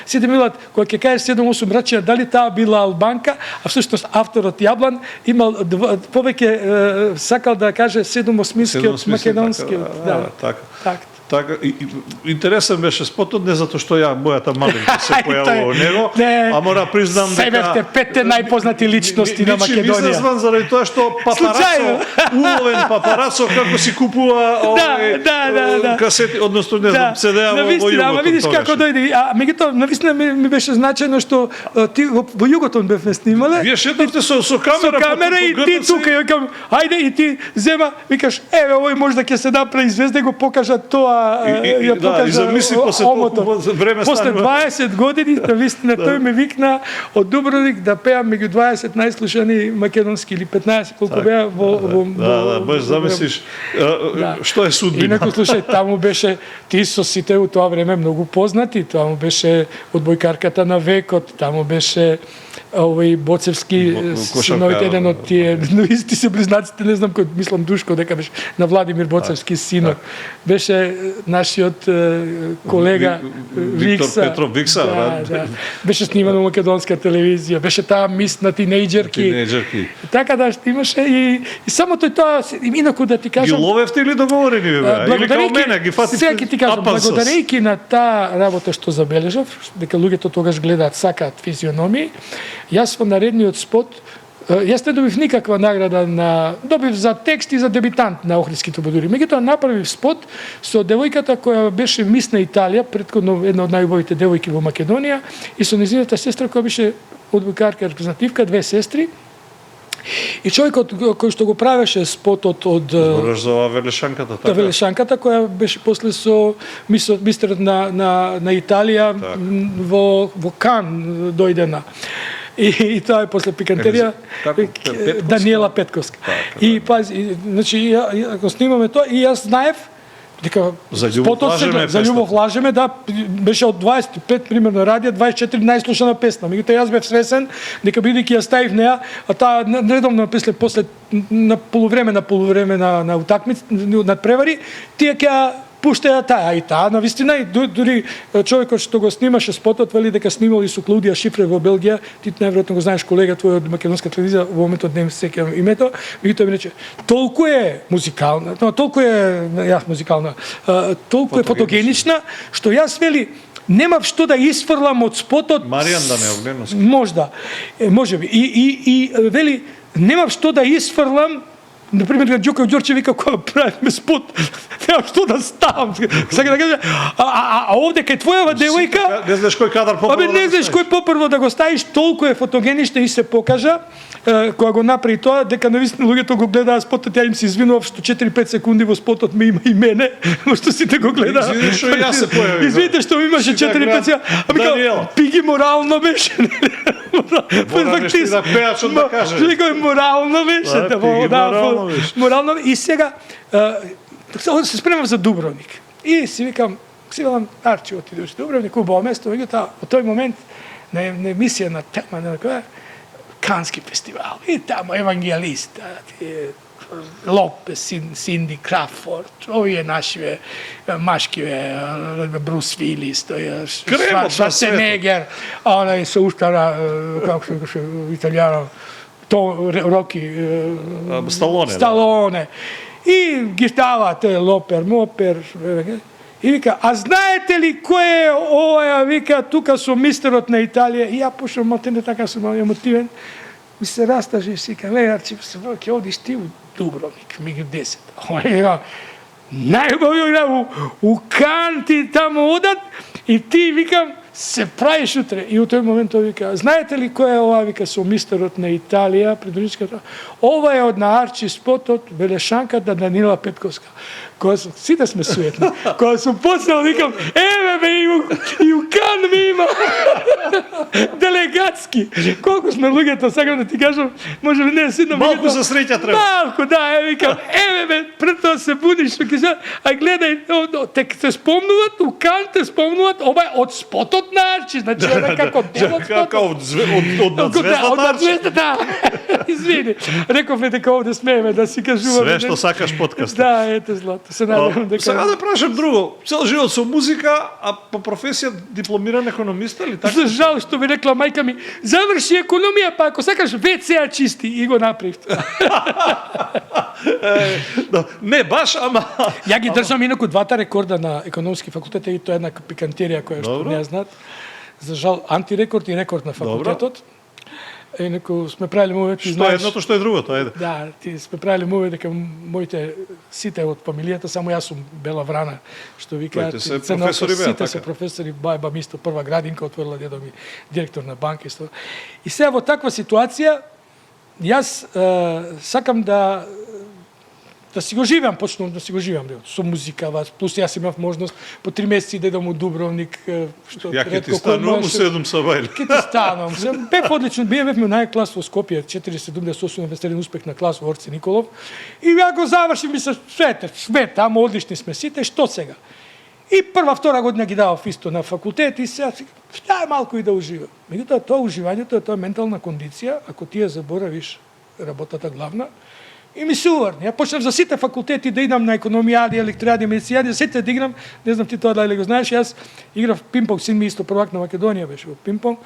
сите милат кога ќе кажеш 7-8 брачја, дали таа била албанка, а всушност авторот Јаблан имал повеќе сакал да каже 7-8 македонскиот, да. Така. Интересен беше спотот, не затоа што мојата маленка се појавува во него, а мора признам дека... Себе сте петте најпознати личности на Македонија. Изазван заради тоа што папарацо, уловен папарацо, како си купува касети, односто не знам, CD-а во Југотон. Ама видиш како дојде, а меѓутоа навистина ми беше значајно што ти во Југотон бевме снимале. Вие шетавте со камера. Со камера и ти тука, ја викам, ајде и ти зема, викаш, еве овој можда ќе се направи звезда и го покажа тоа. И замисли после толку време после 20 години, навистина тој ме викна од Дубровник да пеам меѓу 20 најслушани македонски или 15 колку беа во баш замислиш што е судбина. Инаку слушај, таму беше ти со сите у тоа време многу познати, таму беше одбојкарката на векот, таму беше овој Боцевски синовите, еден од тие, исти се близнаците, не знам кој, мислам Душко, дека беше на Владимир Боцевски синот. Беше нашиот колега Виктор Петров Викса. Да. Беше снимано во македонска телевизија, беше таа мис на тинејџерки. Така да имаше и самото тоа, инаку да ти кажам... Ги ловевте или договорени бе? Или као мене, ги фатите? Сега ќе ти кажам, благодарејќи на таа работа што забележав, дека луѓето тогаш гледаат, сакаат физиономии, јас во наредниот спот, јас не добив никаква награда добив за текст и за дебитант на Охридски трубадури. Меѓутоа направив спот со девојката која беше мис на Италија, претходно една од најубавите девојки во Македонија, и со нејзината сестра која беше одбојкарка репрезентативка, две сестри. И човекот кој што го правеше спотот од за Велешанката, така. Велешанката која беше после со мистерот на Италија во Кан дојдена. И тоа е после пикантерија Даниела Петковска. И пази, значи ако снимаме тоа и јас знаев дека за љубов лажеме, да, беше од 25 примерно радија, 24 најслушана песна. Меѓутоа јас бев свесен дека бидејќи ја ставив неа, а таа редовно после на полувреме на утакмици, на превари, тие ќе пуштаја таа, и таа навистина, и дури човекот што го снимаше спотот вели дека снимал и со Клаудија Шифре во Белгија, ти најверојатно го знаеш, колега твој од македонска телевизија, во моментот не се сеќавам името, меѓутоа ми рече, толку е музикална, толку е фотогенична, што јас вели немав што да isfрлам од спотот. Маријан да не огледнос. Можда, можеби. И вели немав што да isfрлам. Например, Ѓоко Ѓорче вика кога правиме спот, немам што да ставам. Сака да кажа, а овде кај твојава девојка, не знаеш кој кадар попрво. Не знаеш кој попрво да го ставиш, толку е фотогенична и се покажа кога го направи тоа, дека навистина луѓето го гледаат спотот, ја им се извинував што 4-5 секунди во спотот ме има и мене, што сите го гледаат. Извини што јас се појавив. Извините што ми имаше 4-5 секунди. Даниел. Пиги морално беше. Фактично да пеачот да каже. Некој морално беше, морално. И сега се спремам за Дубровник. И си викам, Арчи, отидеш Дубровник, убаво место, меѓутоа, во тој момент на емисија на тема на која Кански фестивал. И тамо евангелист, Лопес, Синди Крафорд, овие нашиве, машкиве, Брус Вилис, Шварценегер, онај со устара, како се каже, италијано, Роки Сталоне. И ги стават Лопер, Мопер, и вика, а знаете ли кој е ова, вика, тука со мистерот на Италија? И ја почнам малтене така сум емотивен, ми се растажи и си ка, Лејарчи, ќе одиш ти у Дубровник, ми ги 10. Најубави игра у Канти, тамо одат, и ти, викам, се правиш утре. И у тој момент вика, знаете ли кој е ова, вика, со мистерот на Италија, придурничката? Ова е од на Арчи спотот, Велешанката Данила Петковска. Сите сме суетни. Кога сум почнал, викам, еве бе, и у Кан ми има делегатски. Колку сме луѓето, сакам да ти кажам, може би не сидно малку за среќа треба. Малку, да, викам, еве бе, пред тоа се будиш, а гледај, те се спомнуват, у Кан те спомнуват, ова е од спотот на Арчи, значи е како дел од спотот. Како од надзвездата Арчи. Да, извини, рековме дека овде смееме да си кажуваме. Све што сакаш подкаст. Да, ете злато. Се надевам дека... Сега да прашам друго. Цел живот со музика, а по професија дипломиран економиста или така? За жал што ви рекла мајка ми, заврши економија, па ако сакаш WC-а чисти, и го направив. Не баш, ама... Ја ги држам инаку двата рекорда на економски факултет, и тоа е една пикантерија која што не ја знаат. За жал, антирекорд и рекорд на факултетот. Инаку сме правиле мове, ти знаеш... Што е едното, што е другото, ајде. Да, ти сме правиле мове дека моите сите од фамилијата, само јас сум бела врана, што викаат. Се професори беа, сите се професори, бајба ми исто прва градинка отворила, дедо ми директор на банка исто. И сега во таква ситуација, јас сакам да си го живеам, почнувам да си го живеам со музика, плюс јас имав можност по 3 месеци да идам у Дубровник, што ја ке ти станувам у 7 сабајле. Ке ти станувам. Бев одлично, бевме нај клас во Скопје, 478 вестерен успех на клас во Орце Николов. И ја го завршив, ми се све, тамо одлични сме сите, што сега? И прва, втора година ги давав исто на факултет и сега ја малку и да уживам. Меѓутоа, тоа уживањето е тоа ментална кондиција, ако ти ја заборавиш работата главна, и ми се уврни. Ја почнав за сите факултети да идам на економијади, електријади, медицијади, сите да играм, не знам ти тоа дали го знаеш, јас играв пинг-понг, син ми исто првак на Македонија беше во пинг-понг.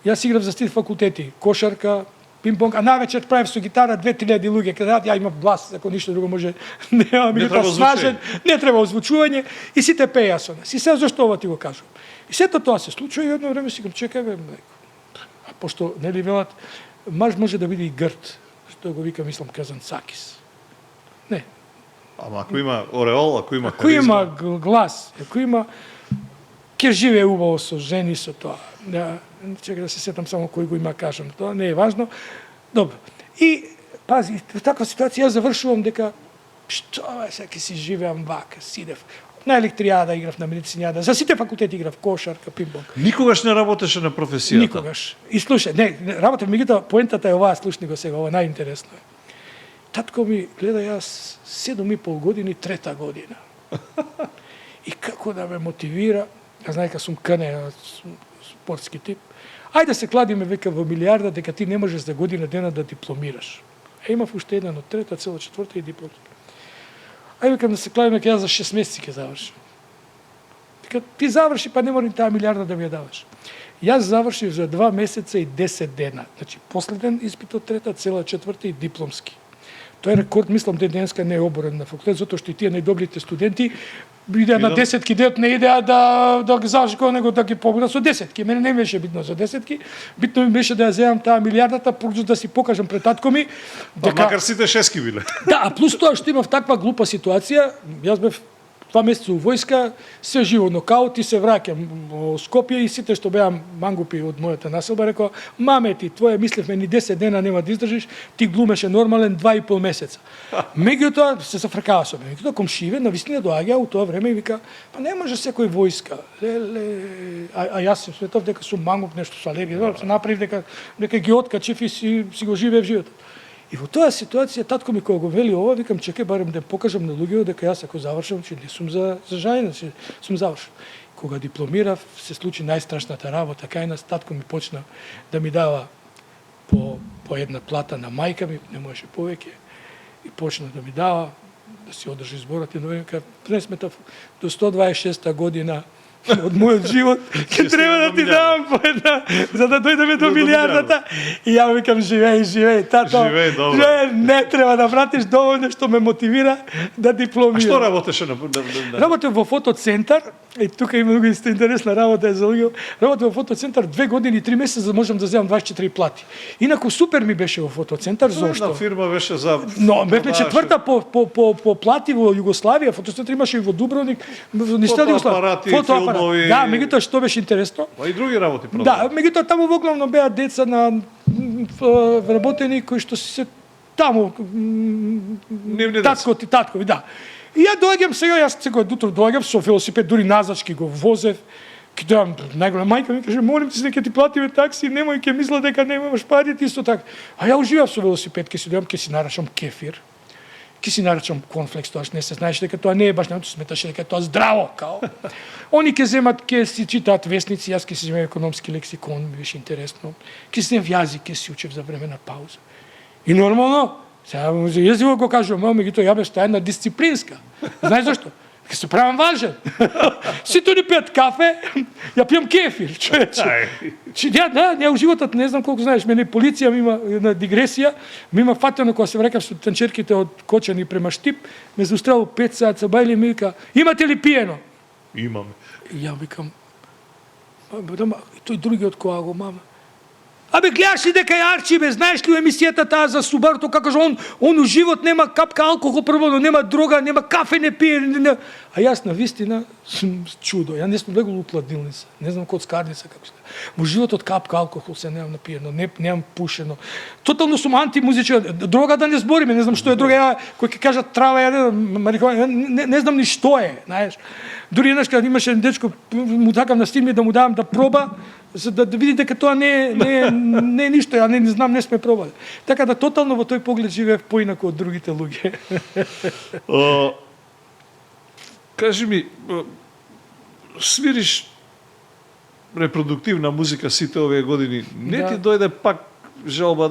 Јас играв за сите факултети, кошарка, пинг-понг, а навечер правев со гитара 2000 луѓе, каде ја имав глас, ако ништо друго може, нема ми па снажен, не треба озвучување и сите пеја со нас. И се зашто ова ти го кажувам. И сето тоа се случува и едно време си го чекај бе, а пошто нели велат маж може да биде и грд. Тоа го вика, мислам, Казанцакис. Не. Ама ако има ореол, ако има харизма... Ако има глас, ако има... Ке живее убаво со жени, со тоа. Чека да се сетам само кој го има, кажам. Тоа не е важно. Добро. И, пази, в таква ситуација ја завршувам дека што е, сега ке си живеам вака, сидев. На електријада играв, на медицинијада, за сите факултети играв, кошарка, пинг-понг. Никогаш не работеше на професијата? Никогаш. И слушај, не работев, меѓутоа поентата е оваа, слушни го сега, ова најинтересно е. Татко ми гледа јас 7,5 години, 3-та година. И како да ме мотивира, ја знае дека сум кане, спортски тип, ајде се кладиме века во милијарда дека ти не можеш за година дена да дипломираш. Имав уште еден од 3-та, цела 4-та и дипломска. Ајде викам да се клавиме ке јас за 6 месеци ќе завршим. Дека ти заврши, па не морам таа милијарда да ми ја даваш. Јас завршив за 2 месеца и 10 дена. Значи, последен испит од 3-та, цела 4-та и дипломски. Тој рекорд, мислам, денеска не е оборен на факултет, затоа што и тие најдобрите студенти идеа на 10-ки, дет не идеа да ги заврши кога него да ги победат со 10-ки. Мене не беше битно за 10-ки, битно ми беше да ја земам таа милијардата, просто да си покажам пред татко ми дека... Макар сите 6-ки биле. Да, а плюс тоа што имав таква глупа ситуација, јас бев 2 месеца у војска, се живо нокаут и се враќам во Скопје и сите што беа мангупи од мојата населба рекоа: "Маме ти, твое мислевме ни 10 дена нема да издржиш, ти глумеше нормален 2,5 месеца." Меѓутоа се зафркава со мене. Меѓутоа комшиве навистина доаѓа у тоа време и вика: "Па не може секој војска." А јас сум светов дека сум мангуп, нешто со алергија, се направив дека ги откачив и си го живеев животот. И во тоа ситуација татко ми кога го вели ова, викам чекај барем да покажам на луѓето дека јас ако завршам, че не сум за жајна, че сум завршил. Кога дипломирав, се случи најстрашната работа, кај нас татко ми почна да ми дава по една плата на мајка ми, не можеше повеќе, и почна да ми дава, да си одржи зборот, и вика, пресмета до 126 година од мојот живот, ќе треба да ти давам по една, за да дојдеме до милијардата. И ја викам, живеј, тато, не треба да вратиш доволно што ме мотивира да дипломирам. А што работеше на... Работев во фотоцентар, и тука има многу интересна работа за луѓе. Работев во фотоцентар 2 години и 3 месеца за да можам да земам 24 плати. Инаку супер ми беше во фотоцентар, зошто? Една фирма беше за... Но бевме четврта по плати во Југославија, фотоцентар имаше и во Дубровник, фотоапарати, филмови. Да, меѓутоа што беше интересно? И други работи продаваат. Да, меѓутоа таму во главно беа деца на вработени кои што се таму таткови, да. И ја доаѓам сега, јас секој утро доаѓам со велосипед, дури назачки го возев. Ки дојам најголема мајка ми каже, молим ти се дека ти платиме такси, немој ќе мисла дека немаш пари, ти исто така. А ја уживав со велосипед, ќе си дојам, ќе си нарачам кефир. Ќе си нарачам конфлекс, тоа не се знаеш дека тоа не е баш, не сметаше дека тоа здраво, као. Они ќе земат, ќе си читаат вестници, јас ќе си земам економски лексикон, ми беше интересно. Ќе си земам јазик, ќе си учев за време на пауза. И нормално, сега јазиво го кажувам, меѓутоа ја беше една дисциплинска. Знаеш зашто? Ке се правам важен. Сите ни пијат кафе, ја пијам кефир, човече. Ја у животот не знам колку знаеш, мене полиција ми има на дигресија, ми има фатено кога се вракав со танчерките од Кочани према Штип, ме заустрело 5 саат, бајле ми вика, имате ли пиено? Имаме. И ја викам, и тој другиот која го мама. Абе, гледаш ли дека ја Арчи, бе, знаеш ли емисијата таа за Субарто, како он у живот нема капка алкохол прво, но нема дрога, нема кафе, не пие, не... А јас на вистина сум чудо, ја не сум влегол у пладилница, не знам коцкарница, како се. Во животот капка алкохол се немам напиено, немам пушено. Тотално сум антимузичар, дрога да не збориме, не знам што е дрога, ја, кој ќе кажат трава, ја марихуана, не знам ни што е, знаеш. Дури еднаш кога имаше еден дечко, му такам на стил ми да му давам да проба, за да види дека тоа не е ништо, ја не знам, не сме пробали. Така да тотално во тој поглед живеев поинако од другите луѓе. Кажи ми, свириш репродуктивна музика сите овие години, не ти дојде пак желба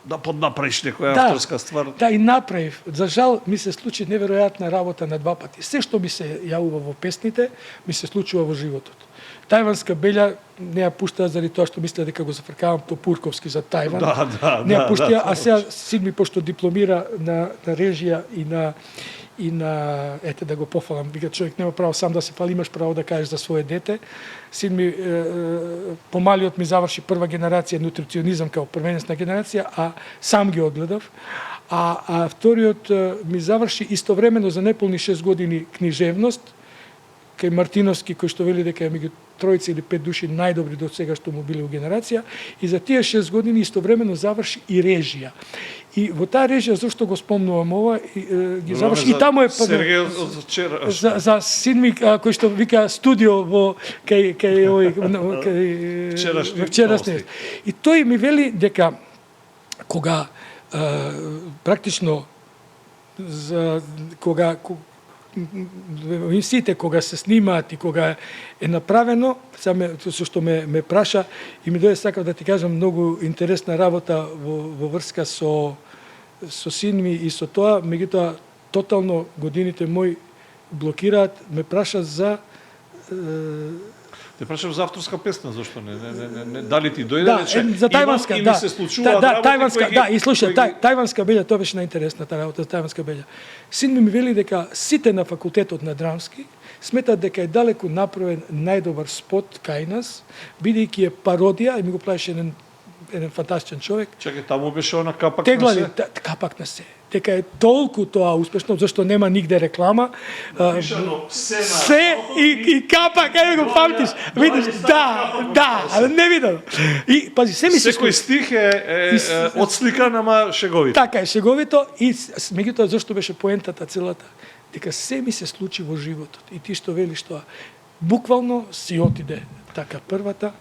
да поднаправиш некоја авторска ствар? Да, и направив. За жал ми се случи неверојатна работа на 2 пати. Се што ми се јавува во песните, ми се случува во животот. Тајванска белја не ја пуштаа заради тоа што мислеа дека го зафркавам Топурковски за Тајван. Не ја пуштаа, а сега син ми пошто дипломира на режија и на ете да го пофалам, вика човек нема право сам да се фали, имаш право да кажеш за свое дете. Син ми помалиот ми заврши прва генерација нутриционизам као првенецна генерација, а сам ги одгледав. А вториот ми заврши истовремено за неполни 6 години книжевност кај Мартиновски, кој што вели дека е меѓу 3 или 5 души најдобри до сега што му биле у генерација, и за тие 6 години истовремено заврши и режија. И во таа режија, зашто го спомнувам ова, ги заврши и таму е Сергеј од вчера. За син ми кој што вика студио во кај вчерашни. И тој ми вели дека кога практично кога емисиите кога се снимаат и кога е направено, со што ме праша и ми дојде сакав да ти кажам многу интересна работа во врска со син ми и со тоа, меѓутоа тотално годините мои блокираат, ме праша за Те прашам за авторска песна, зашто не дали ти дојде рече? За тајванска, да. Се случуваат работи тајванска, да, и слушај, тајванска белја, тоа беше најинтересната работа, тајванска белја. Син ми вели дека сите на факултетот на драмски сметат дека е далеку направен најдобар спот кај нас, бидејќи е пародија, и ми го правеше еден фантастичен човек. Чекај, таму беше она капак на се? Капак на се. Дека е толку тоа успешно, зашто нема нигде реклама. Се и капак, го памтиш. Видиш, да, не видено. И пази, се ми се секој стих е отсликан, ама шеговито. Така е, шеговито, и меѓутоа зашто беше поентата целата, дека се ми се случи во животот. И ти што велиш тоа, буквално си отиде така првата,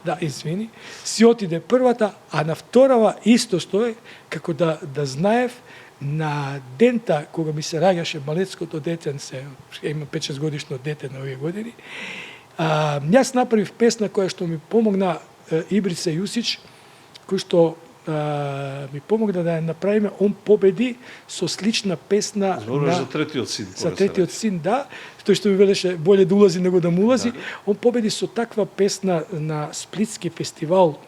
да, извини, си отиде првата, а на вторава исто што е, како да знаев, на дента, кога ми се раѓаше малецкото дете, има 5-6 годишно дете на овие години, јас направив песна која што ми помогна Ибрица Јусич, кој што ми помогна да ја направиме Он победи со слична песна Зборуваш за третиот син. За третиот син, да. Тој што ми велеше боле да улази него да му улази. Да. Он победи со таква песна на Сплитски фестивал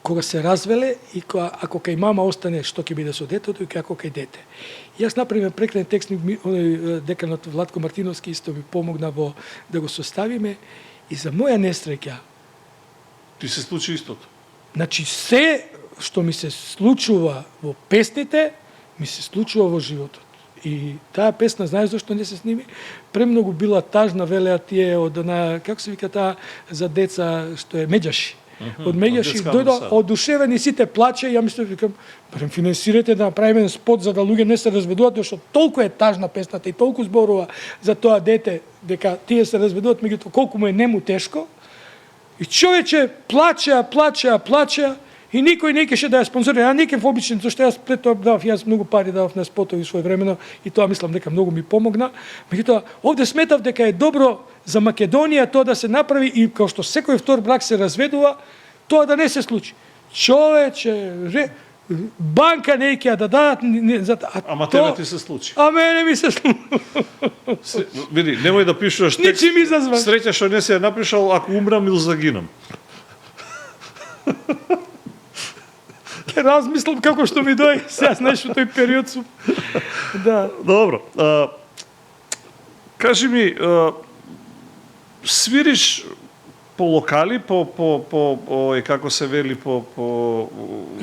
кога се развеле и ако кај мама остане што ќе биде со детето и како кај дете. Јас направиме прекрасен текст, деканот Владко Мартиновски исто ми помогна да го составиме и за моја несреќа. Ти се случи истото. Значи се што ми се случува во песните, ми се случува во животот. И таа песна, знаеш зашто не се сними? Премногу била тажна, велеа тие од како се вика таа за деца што е Медјаши. Од Медјаши дојдо одушевени, сите плаче, ја мислам, викам, барем финансирате да направиме спот за да луѓе не се разведуваат, што толку е тажна песната и толку зборува за тоа дете, дека тие се разведуваат, меѓутоа колку му е нему тешко. И човече плачеа и никој не кеше да ја спонзорира. А никој обичен, зашто јас пред тоа давав, јас многу пари давав на спотови своевремено и тоа мислам дека многу ми помогна. Меѓутоа, овде сметав дека е добро за Македонија тоа да се направи и како што секој втор брак се разведува, тоа да не се случи. Човече, банка не ќе да дадат, Ама тебе ти се случи. А мене ми се случи. Види, немој да пишуваш текст. Ничим изазван. Среќа што не се ја напишал, ако умрам или загинам. Ке размислам како што ми дојде сега, знаеш, во тој период сум. Да. Добро. Кажи ми, свириш по локали, по како се вели, по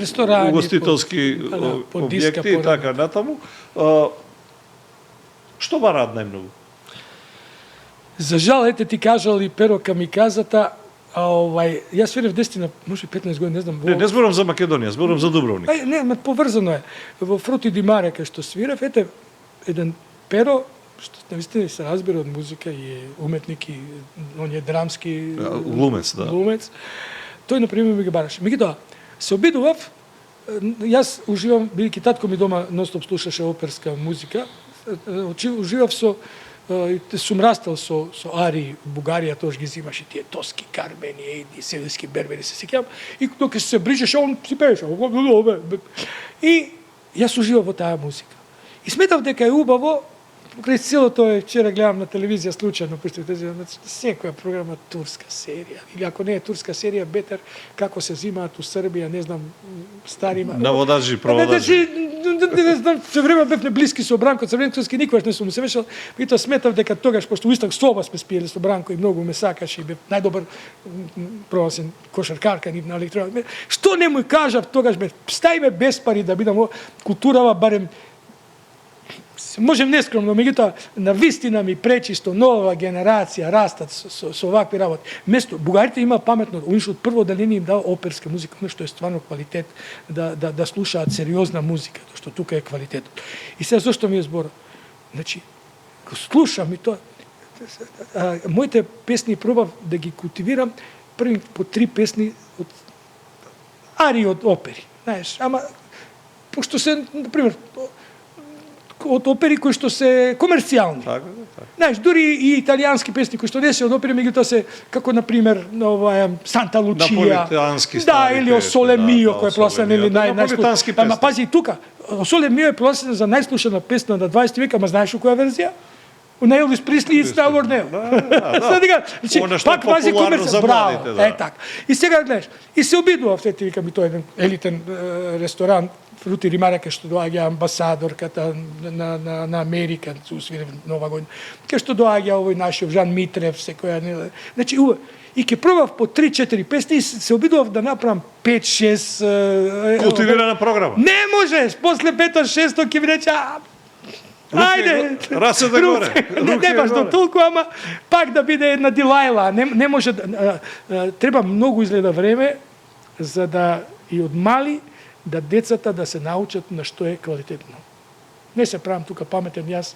ресторани, угостителски по диска, објекти и така натаму. Што бараат најмногу? За жал, ете ти кажал и Перо камиказата, јас свирев 10 може 15 години, не знам. Не зборам за Македонија, зборам за Дубровник. Не, поврзано е. Во Фрути ди Маре кај што свирев, ете еден Перо што навистина се разбира од музика и е уметник и он е драмски глумец, да. Глумец. Тој на пример ми ги бараше. Меѓутоа, се обидував, јас уживам, бидејќи татко ми дома ностоп слушаше оперска музика, уживав сум растал со Ари, Бугарија, тоаш ги зимаше тие Тоски, Кармени, Ејди, Седески, Бербери, се сеќавам, и докато се ближеше, он си пееше. И јас уживав во таа музика. И сметав дека е убаво, покрај целото вчера гледам на телевизија случајно, секоја програма турска серија, или ако не е турска серија, бетер како се зимаат у Србија, не знам, старима. Наводачи, проводачи. Не знам, се време бевме блиски со Бранко Црвенковски, никогаш не сум се вешал, и тоа сметав дека тогаш, пошто уистак слоба сме спиеле со Бранко и многу ме сакаше и бев најдобар провасен кошаркарка, нали, треба. Што не му кажав тогаш, бе, стајме без пари да бидам културава барем можем нескромно, меѓутоа на вистина ми пречи што нова генерација растат со вакви работи. Место бугарите има паметно, они што прво да не им дава оперска музика, она што е стварно квалитет, да слушаат сериозна музика, што тука е квалитетот. И сега зошто ми е зборот? Значи, го слушам и тоа, моите песни пробав да ги култивирам, први по 3 песни од ари од опери, знаеш, ама пошто се, например, од опери кои што се комерцијални. Така. Знаеш, дури и италијански песни кои што не се од опери, меѓутоа се како на пример Санта Лучија. Наполитански да, или О Соле Мио кој е пласен или наполитански песни. Ама пази и тука, О Соле Мио е пласен за најслушана песна на 20 век, ама знаеш у која верзија? На Елвис Пресли и Ставор Нел. Значи, пак пази комерција, браво. Така. И сега гледаш, и се обидував, те ти викам, и тој еден елитен ресторан Фрути ди Маре, кај што доаѓа амбасадорката на Америка, се свири Нова година, кај што доаѓа овој нашиот Жан Митрев, секоја. Значи, и ќе пробав по 3-4 песни и се обидував да направам 5-6 култивирана програма. Не можеш, после 5-6 ќе ви рече, ајде, расете горе. Не баш до толку, ама пак да биде една Дилајла. Не може треба многу изгледа време за да и од мали да децата да се научат на што е квалитетно. Не се правам тука паметен јас,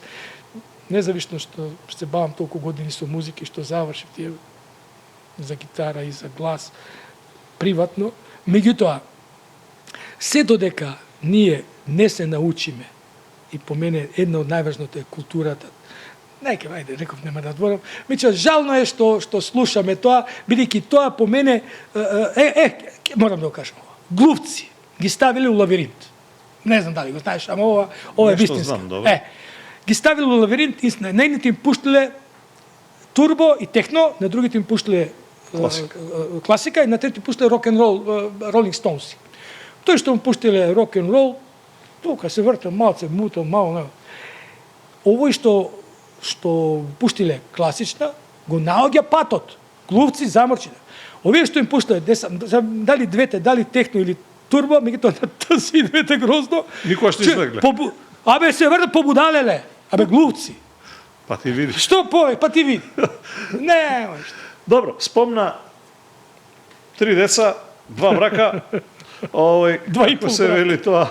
независно што се бавам толку години со музика и што завршив тие за гитара и за глас приватно, меѓутоа се додека ние не се научиме, и по мене една од најважното е културата. Ајде, реков нема да дворам. Меѓутоа жално е што слушаме тоа, бидејќи тоа по мене морам да го кажам. глувци ги ставиле у лавиринт. Не знам дали го знаеш, ама ова е Нешто вистинска. знам, добро. Ги ставиле у лавиринт и на едните им пуштиле турбо и техно, на другите им пуштиле класика и на трети пуштиле рок н рол, Ролинг Стоунси. Тој што му пуштиле рок н рол, тука се врта малце, муто, мало. Овој што пуштиле класична, го наоѓа патот. Глувци замрчина. Овие што им пуштиле, дали двете, дали техно или турбо, меѓутоа на тези двете грозно. Никош не излегле. Абе се врта побудалеле. Абе глувци. Па ти видиш. Што пове? Па ти види. Не, Добро, спомна 3 деца, 2 брака, Два и како пол се брака. вели тоа.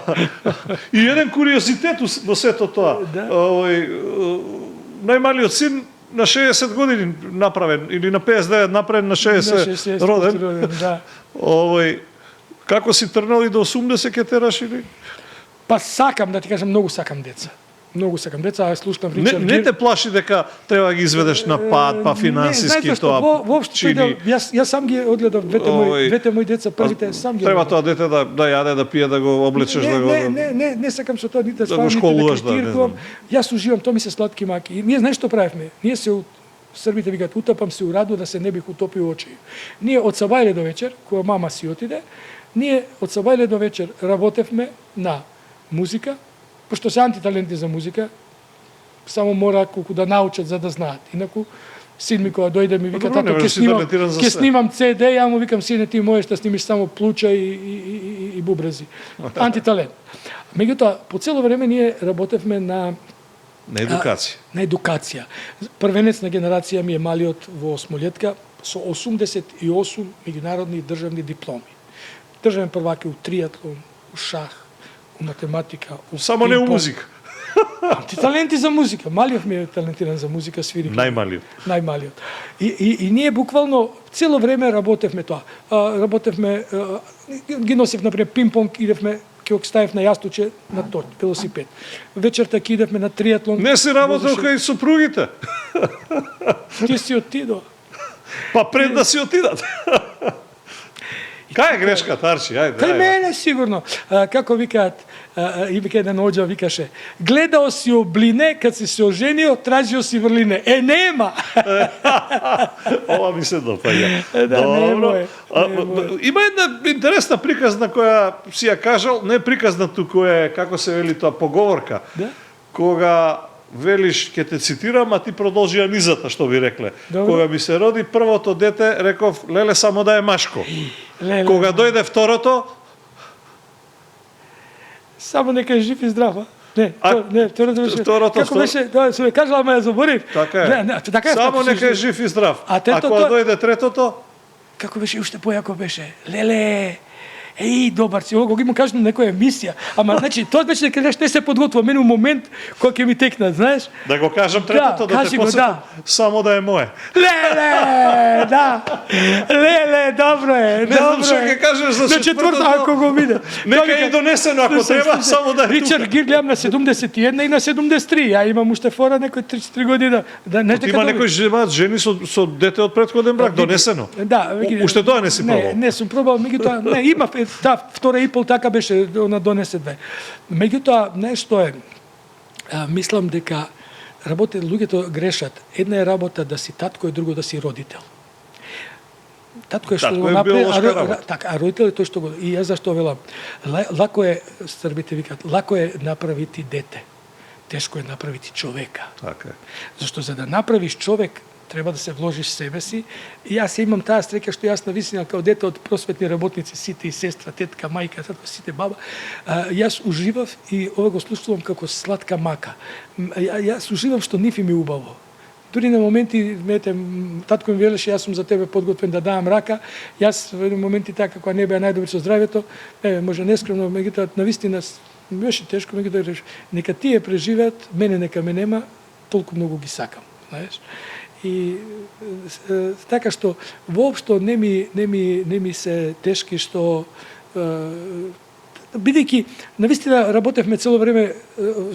И еден куриозитет во сето тоа. Да. Најмалиот син на 60 години направен, или на 59 направен, на 60 роден. Да. Како си трнал и до 80 ке тераш или? Па сакам, да ти кажам, многу сакам деца. Многу сакам деца, а слушам Ричард Не те плаши дека треба да ги изведеш на пат, па финансиски тоа воопшто чини. Јас сам ги одгледав двете мои деца, првите сам ги. Треба тоа дете да јаде, да пие, да го облечеш, да го Не сакам со тоа нито да го спавам, школуваш, нито да критикувам. Јас уживам, тоа ми се сладки маки. И ние знаеш што правевме? Ние се Србите викаат утапам се у раду да се не бих утопил очи. Ние од сабајле до вечер, кога мама си отиде, ние од сабајле до вечер работевме на музика, пошто се антиталенти за музика, само мора колку да научат за да знаат. Инаку син ми кога дојде ми вика тато ќе снимам CD, ја му викам сине ти можеш да снимиш само плуча и бубрези. Антиталент. Меѓутоа по цело време ние работевме на едукација. На едукација. Првенец на генерација ми е малиот во осмолетка со 88 меѓународни и државни дипломи. Државен првак у триатлон, у шах, у математика, у само не у музика. Антиталенти за музика. Малиот ми е талентиран за музика, свири. Најмалиот. И ние буквално цело време работевме тоа. Работевме, ги носев, например, пинг-понг, идевме, ќе ставев на јастуче на торт, велосипед. Вечерта ќе идевме на триатлон. Не си работел кај супругите. Ти си отидо. Па пред да си отидат. Кај е грешката, Арчи? Кај мене сигурно. Како викаат, и вика еден оđа викаше, гледао си облине, кад си се оженио, тражио си врлине. Нема! Ова ми се допаѓа. Да, Добро. Има една интересна приказна која си ја кажал, не приказна туку е, како се вели тоа, поговорка. Да? Кога велиш, ќе те цитирам, а ти продолжи ја низата, што би рекле. Добро. Кога ми се роди првото дете, реков, леле, само да е машко. Леле. Кога дојде второто, само нека е жив и здрав, а? Второто беше. Второто, Како беше? Да, се кажала, ама ја заборив. Така е. Така е. Само нека е жив и здрав. А кога дојде третото, како беше, уште појако беше. Леле, добар си, го му кажа на некоја емисија. Ама, значи, тоа беше дека не се подготвува мене у момент кој ќе ми текнат, знаеш? Да го кажам третото, да те посетам, само да е мое. Леле, да. Леле, добро е. Не знам што ќе кажеш за четвртото, ако го виде. Нека е донесено, ако треба, само да е тука. Ричард ги гледам на 71 и на 73. Ја имам уште фора некој 3-4 години. Има некои жени со дете од претходен брак, донесено. Да, уште тоа не си пробал. Не сум пробал, меѓутоа, не, има втора и пол така беше, она донесе две. Меѓутоа, нешто е, мислам дека луѓето грешат. Една е работа да си татко, и друго да си родител. Татко е што го направи, а родител е тој што го... И јас зашто велам, лако е, србите викаат, лако е направити дете. Тешко е направити човека. Така е. Зашто за да направиш човек, треба да се вложиш себе си. И јас имам таа среќа што јас навистина као дете од просветни работници, сите и сестра, тетка, мајка, сите баба, јас уживав и ова го слушувам како сладка мака. Јас уживам што нив ми убаво. Дури на моменти, татко ми велеше, јас сум за тебе подготвен да давам рака, јас во моменти така, кога не беа најдобри со здравјето, може нескромно, меѓутоа навистина беше тешко, меѓутоа нека тие преживеат, мене нека ме нема, толку многу ги сакам, знаеш. И така што воопшто не ми се тешки што бидејќи навистина работевме цело време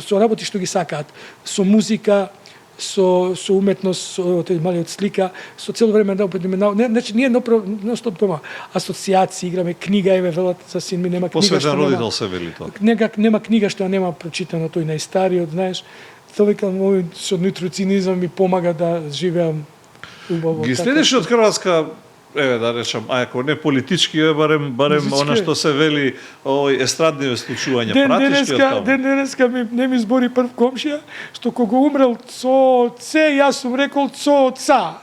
со работи што ги сакаат, со музика, со уметност, со тој малиот слика, со цело време да опитиме, значи ние non-stop дома асоцијации, играме книга, еве велат за син ми нема книга Посветен што родител нема. се вели тоа. Нема книга што нема прочитано, тој најстариот, знаеш. Тоа викам, овој со нутрицинизам ми помага да живеам убаво. Ги следиш од Хрватска, еве да речам, ако не политички, барем Музички. она што се вели овој естрадни случувања, пратиш ги од таму. Ден денеска не ми збори прв комшија, што кога умрел Це, јас сум рекол Ца.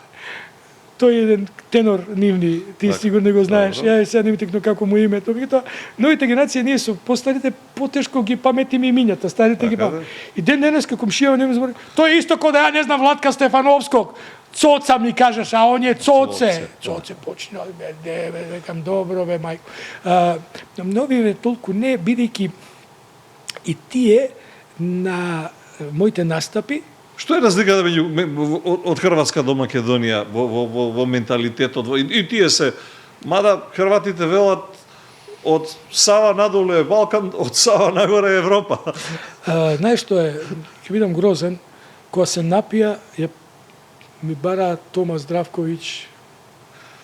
Тој е еден тенор нивни, ти Так, сигурно го знаеш. добро. Ја сега не ми текно како му името. Меѓутоа, новите генерации ние со постарите потешко ги паметиме имињата, старите ги Така памет. И ден денеска комшија не ми збори. Тој е исто кој да ја не знам Владка Стефановског. Цоца ми кажеш, а он е Цоце. Цоце почнал, викам, добро бе, мајко. Новиве толку не, бидејќи и тие на моите настапи, Што е разликата од Хрватска до Македонија во менталитетот? И тие се, мада хрватите велат од Сава надолу е Балкан, од Сава нагоре е Европа. знаеш што е, ќе бидам грозен, кога се напија, ми бара Тома Здравковиќ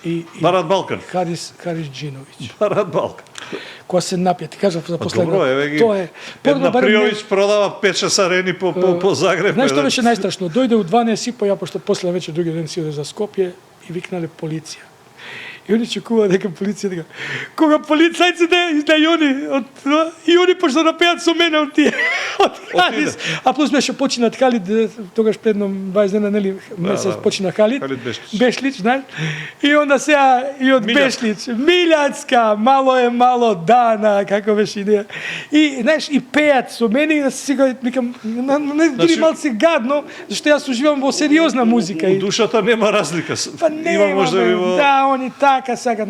и Барат Балкан. Харис Джиновиќ. Барат Балкан. Кога се напија, ти кажав за последно. Добро, еве ги. Тоа е. Една Пријовиќ продава 5-6 арени по Загреб. Знаеш што беше најстрашно? Дојде у 12:30, ја пошто после вечер други ден си оде за Скопје и викнале полиција. И они чекува дека полиција дека кога полицајците да и они почна да пеат со мене од тие од Халид. А плюс беше починат Халид тогаш предно 20 дена нели месец почина Халид. Бешлич, знаеш? И онда сега и од Бешлич, Милјацка, мало дана, како беше идеја. И знаеш и пеат со мене и сега викам дури малце гадно, зашто јас уживам во сериозна музика У душата нема разлика. Па нема, да, они така сакат.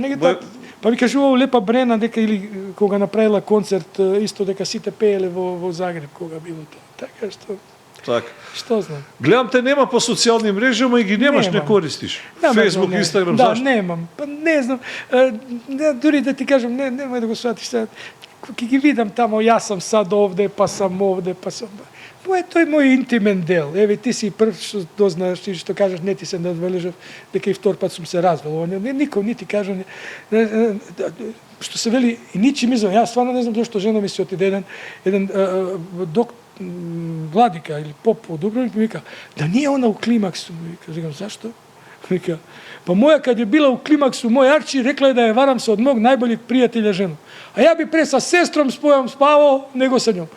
Па ми кажува Лепа Брена дека или кога направила концерт исто дека сите пееле во Загреб кога било тоа. Така што Так. Што знам. Гледам те нема по социјални мрежи, ама и ги немаш, не користиш. Facebook, Instagram, да, зашто? немам. Па не знам. Дури да ти кажам, немој да го сватиш сега. Ке ги видам тамо, јас сам сад овде, па сам овде, па сам... Тој мој интимен дел. Еве, ти си прв што дознаеш, ти што кажеш, не ти се надбележав, дека и втор пат сум се развел. Никој не ти кажа, што се вели, и ничи ми знам. Јас стварно не знам зашто жена ми се отиде еден владика или поп од Дубровник ми вика, да не е она у климаксу, ми вика. Викам, зашто? Вика, па моја кад е била у климаксу, мој Арчи рекла е да ја варам со од мог најболјeg пријателја жена. А ја би пре са сестром спавал, него со њом.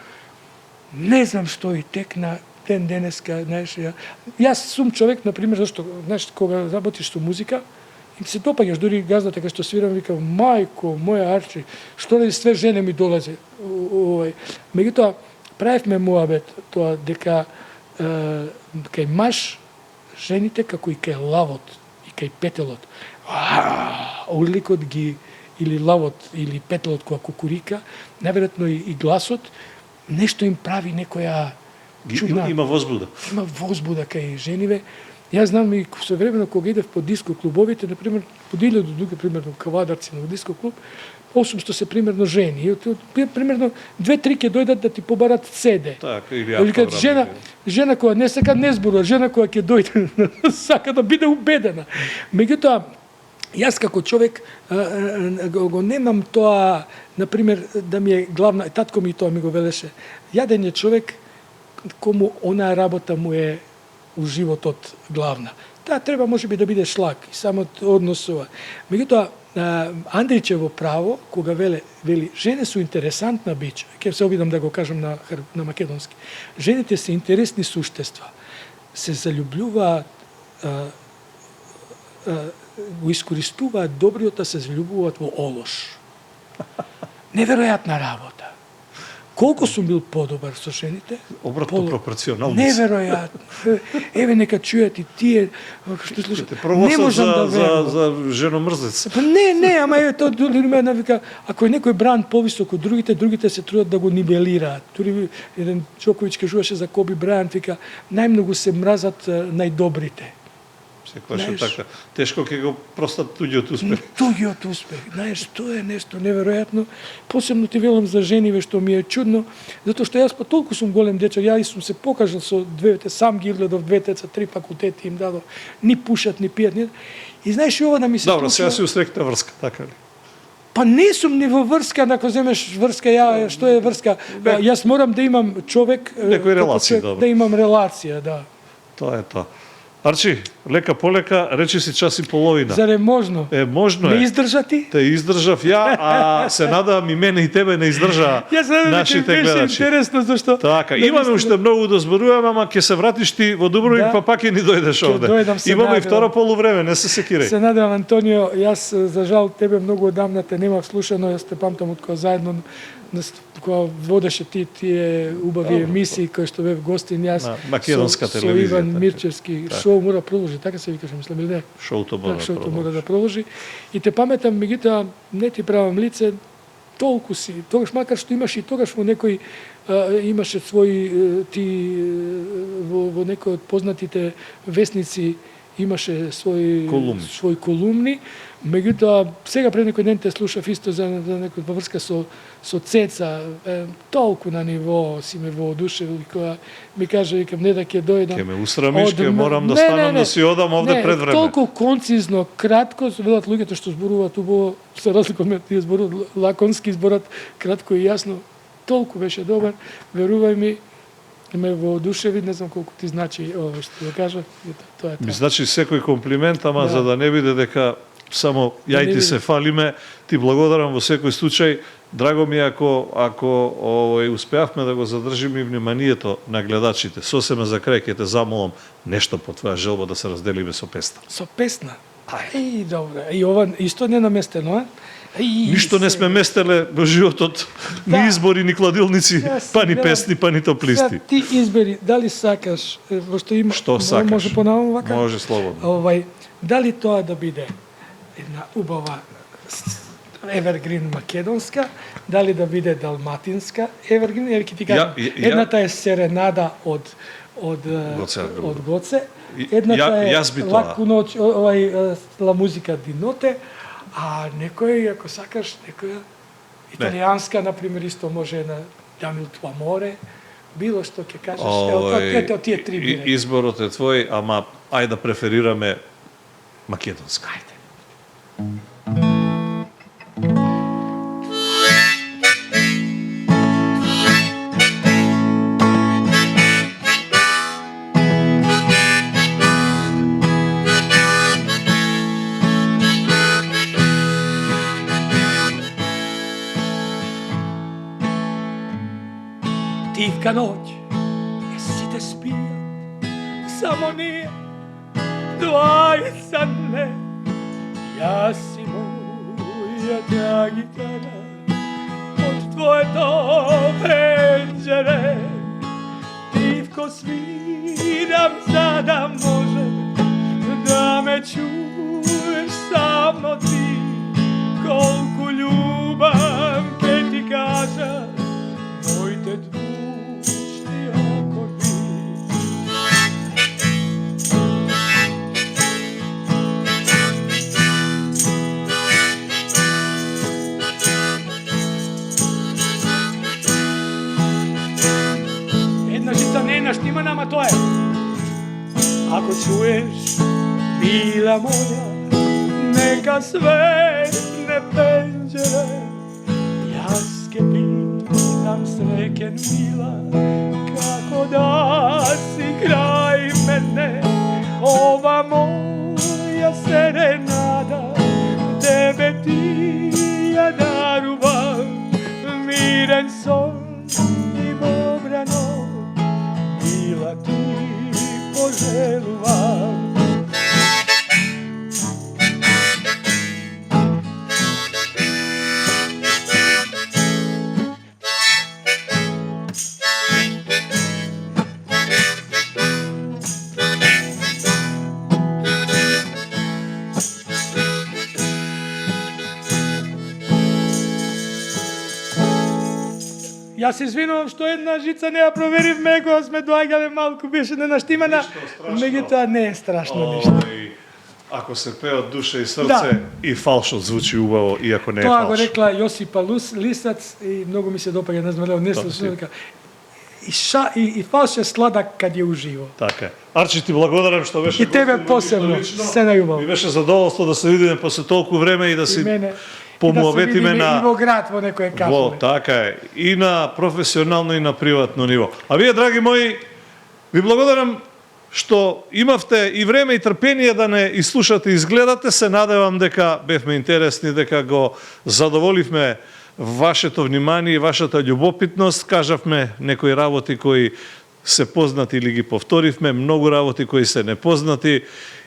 Не знам што и текна ден денеска, знаеш, јас сум човек, например, зашто, знаеш, кога работиш со музика, и се допаѓаш, дури газдата кај што свирам, викам, мајко, моја Арчи, што ли све жене ми долазе. Меѓутоа, правевме муабет тоа дека кај маж жените како и кај лавот и кај петелот. Орликот ги или лавот или петелот кога кукурика, најверојатно и гласот нешто им прави некоја чудна. Има возбуда. Има возбуда кај жениве. Јас знам и со времено кога идев по диско клубовите, например, по 1000 дуги, примерно, кавадарци на диско клуб, 800 се примерно жени. И примерно 2-3 ќе дојдат да ти побарат CD. Така, или жена која не сака не зборува, жена која ќе дојде сака да биде убедена. Меѓутоа, јас како човек го немам тоа, например, да ми е главна, татко ми тоа ми го велеше. Јаден е човек кому онаа работа му е у животот главна. Таа треба можеби да биде шлак и само односува. Меѓутоа, Андричево право, кога вели жене су интересантна бича, ќе се обидам да го кажам на македонски. Жените се интересни суштества. Се заљубљуваат, го искористуваат добриот, а се заљубуваат во олош. Неверојатна работа. Колку сум бил подобар со жените? Обратно пропорционално. Неверојатно. Еве нека чујат и тие што слушате. Не можам да верувам за женомрзец. Па не, ама е тоа дури ме вика, ако е некој бранд повисок од другите се трудат да го нивелираат. Дури еден Џоковиќ кажуваше за Коби Брајант, вика, најмногу се мразат најдобрите. Секогаш е Знаеш, така. Тешко ќе го простат туѓиот успех. Туѓиот успех. Знаеш, тоа е нешто неверојатно. Посебно ти велам за жениве, што ми е чудно, затоа што јас па толку сум голем дечак, ја и сум се покажал со двете, сам ги гледав двете, 3 факултети им дадов, ни пушат, ни пијат, ни... И знаеш и ова да ми се Добро, сега случува... си усрекна врска, така ли? Па не сум ни во врска, ако земеш врска, што е врска? Јас морам да имам човек... Некои релации, добро. Да имам релација, да. Тоа е тоа. Арчи, лека полека, речи си час и половина. Зар е можно? Можно Не е. издржа ти? Те издржав ја, а се надавам и мене и тебе не издржа Јас надам нашите дека беше гледачи. интересно зашто. Така, да имаме уште многу да зборуваме, ама ќе се вратиш ти во Дубровник, Да. па пак ќе ни дојдеш овде. дојдам, се Имаме и надевам. второ полувреме, не се секирај. Се надевам, Антонио, јас за жал тебе многу одамна те немав слушано, јас те памтам од кога заедно кога водеше ти тие убави емисии кои што бев гостин јас На македонска со телевизија, Иван така. Мирчевски, шоу мора продолжи, така се викаше, мислам или не? Шоуто мора да Шоуто мора продолжи. да продолжи. И те паметам, меѓутоа не ти правам лице, толку си, тогаш макар што имаш и тогаш во некој имаше своји ти во некој од познатите весници имаше своји колумни, меѓутоа сега пред некој ден те слушав исто за некој во врска со Цеца, толку на ниво си ме воодушевил и кога ми кажа, викам, не да ќе дојдам. Ќе ме усрамиш, ќе од- морам да Не, станам да си одам овде не, пред време. Толку концизно, кратко, велат луѓето што зборуваат убаво, се разлика од мене, тие зборуваат лаконски, зборат кратко и јасно. Толку беше добар, верувај ми, ме воодушеви, не знам колку ти значи ова што да кажа, тоа е Ми тоа. значи секој комплимент, ама Да. за да не биде дека само ја и не ти биде. се фалиме, ти благодарам во секој случај. Драго ми е ако успеавме да го задржиме и вниманието на гледачите. Сосема за крај ќе те замолам нешто по твоја желба да се разделиме со песна. Со песна. Ај, добре. И ова исто не наместено, а? Ништо не сме местеле во животот, ни Да. избори, ни кладилници, Јас па ни гледам. песни, па ни топлисти. Сега ти избери, дали сакаш, во што има... Што сакаш? Може понавам вака? Може слободно. Дали тоа да биде една убава Evergreen македонска, дали да биде далматинска Evergreen, или ќе ти кажам, едната е Серенада од Гоце, едната е јас би тоа. Лаку ноќ, ла музика ди ноте, а некој, ако сакаш, некоја италијанска, например, исто може на Дамил Туаморе, било што ќе кажеш, ето тие три бире. Изборот е твој, ама ајде да преферираме македонска. Ајде. Тивка ноќ, е сите спија, само ние двајца не. Јас и мојата гитара од твоето пенџере. Тивко свирам за да може да ме чуеш само ти. Колку љубам ке ти кажа моите двучни окови. Една жица не на штима, ама тоа е. Ако чуеш, мила моја, нека светне пенџере. Јас ке питам среќен мила, како да си крај мене. Ова моја серенада, тебе ти ја дарувам. Мирен сон и добрано, мила ти пожелувам. Јас се извинувам што една жица не ја проверивме кога сме доаѓале, малку беше ненаштимана, меѓутоа не е страшно ништо. Ако се пее од душа и срце, и фалшот звучи убаво, иако не е Тоа фалш. го рекла Јосипа Лисац и многу ми се допаѓа, не знам дали не слушам, и фалш е сладак кад е уживо. Така е. Арчи, ти благодарам што беше И тебе гостин, посебно, лично. се најубаво. Ми беше задоволство да се видиме после толку време и да си помуаветиме на... И во град, во некој кафе. Така е. И на професионално и на приватно ниво. А вие, драги мои, ви благодарам што имавте и време и трпение да не изслушате и изгледате. Се надевам дека бевме интересни, дека го задоволивме вашето внимание и вашата љубопитност. Кажавме некои работи кои се познати или ги повторивме, многу работи кои се непознати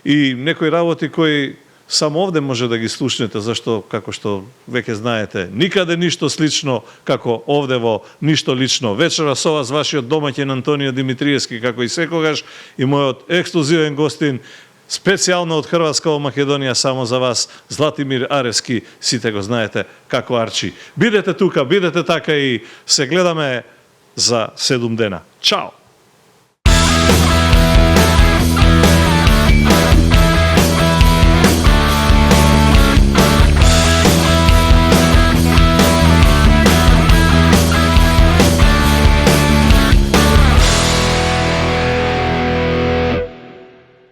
и некои работи кои само овде може да ги слушнете, зашто, како што веќе знаете, никаде ништо слично како овде во Ништо лично. Вечера со вас вашиот домаќин Антонио Димитриевски, како и секогаш, и мојот ексклузивен гостин, специјално од Хрватска во Македонија, само за вас, Златимир Аревски, сите го знаете како Арчи. Бидете тука, бидете така и се гледаме за 7 дена. Чао!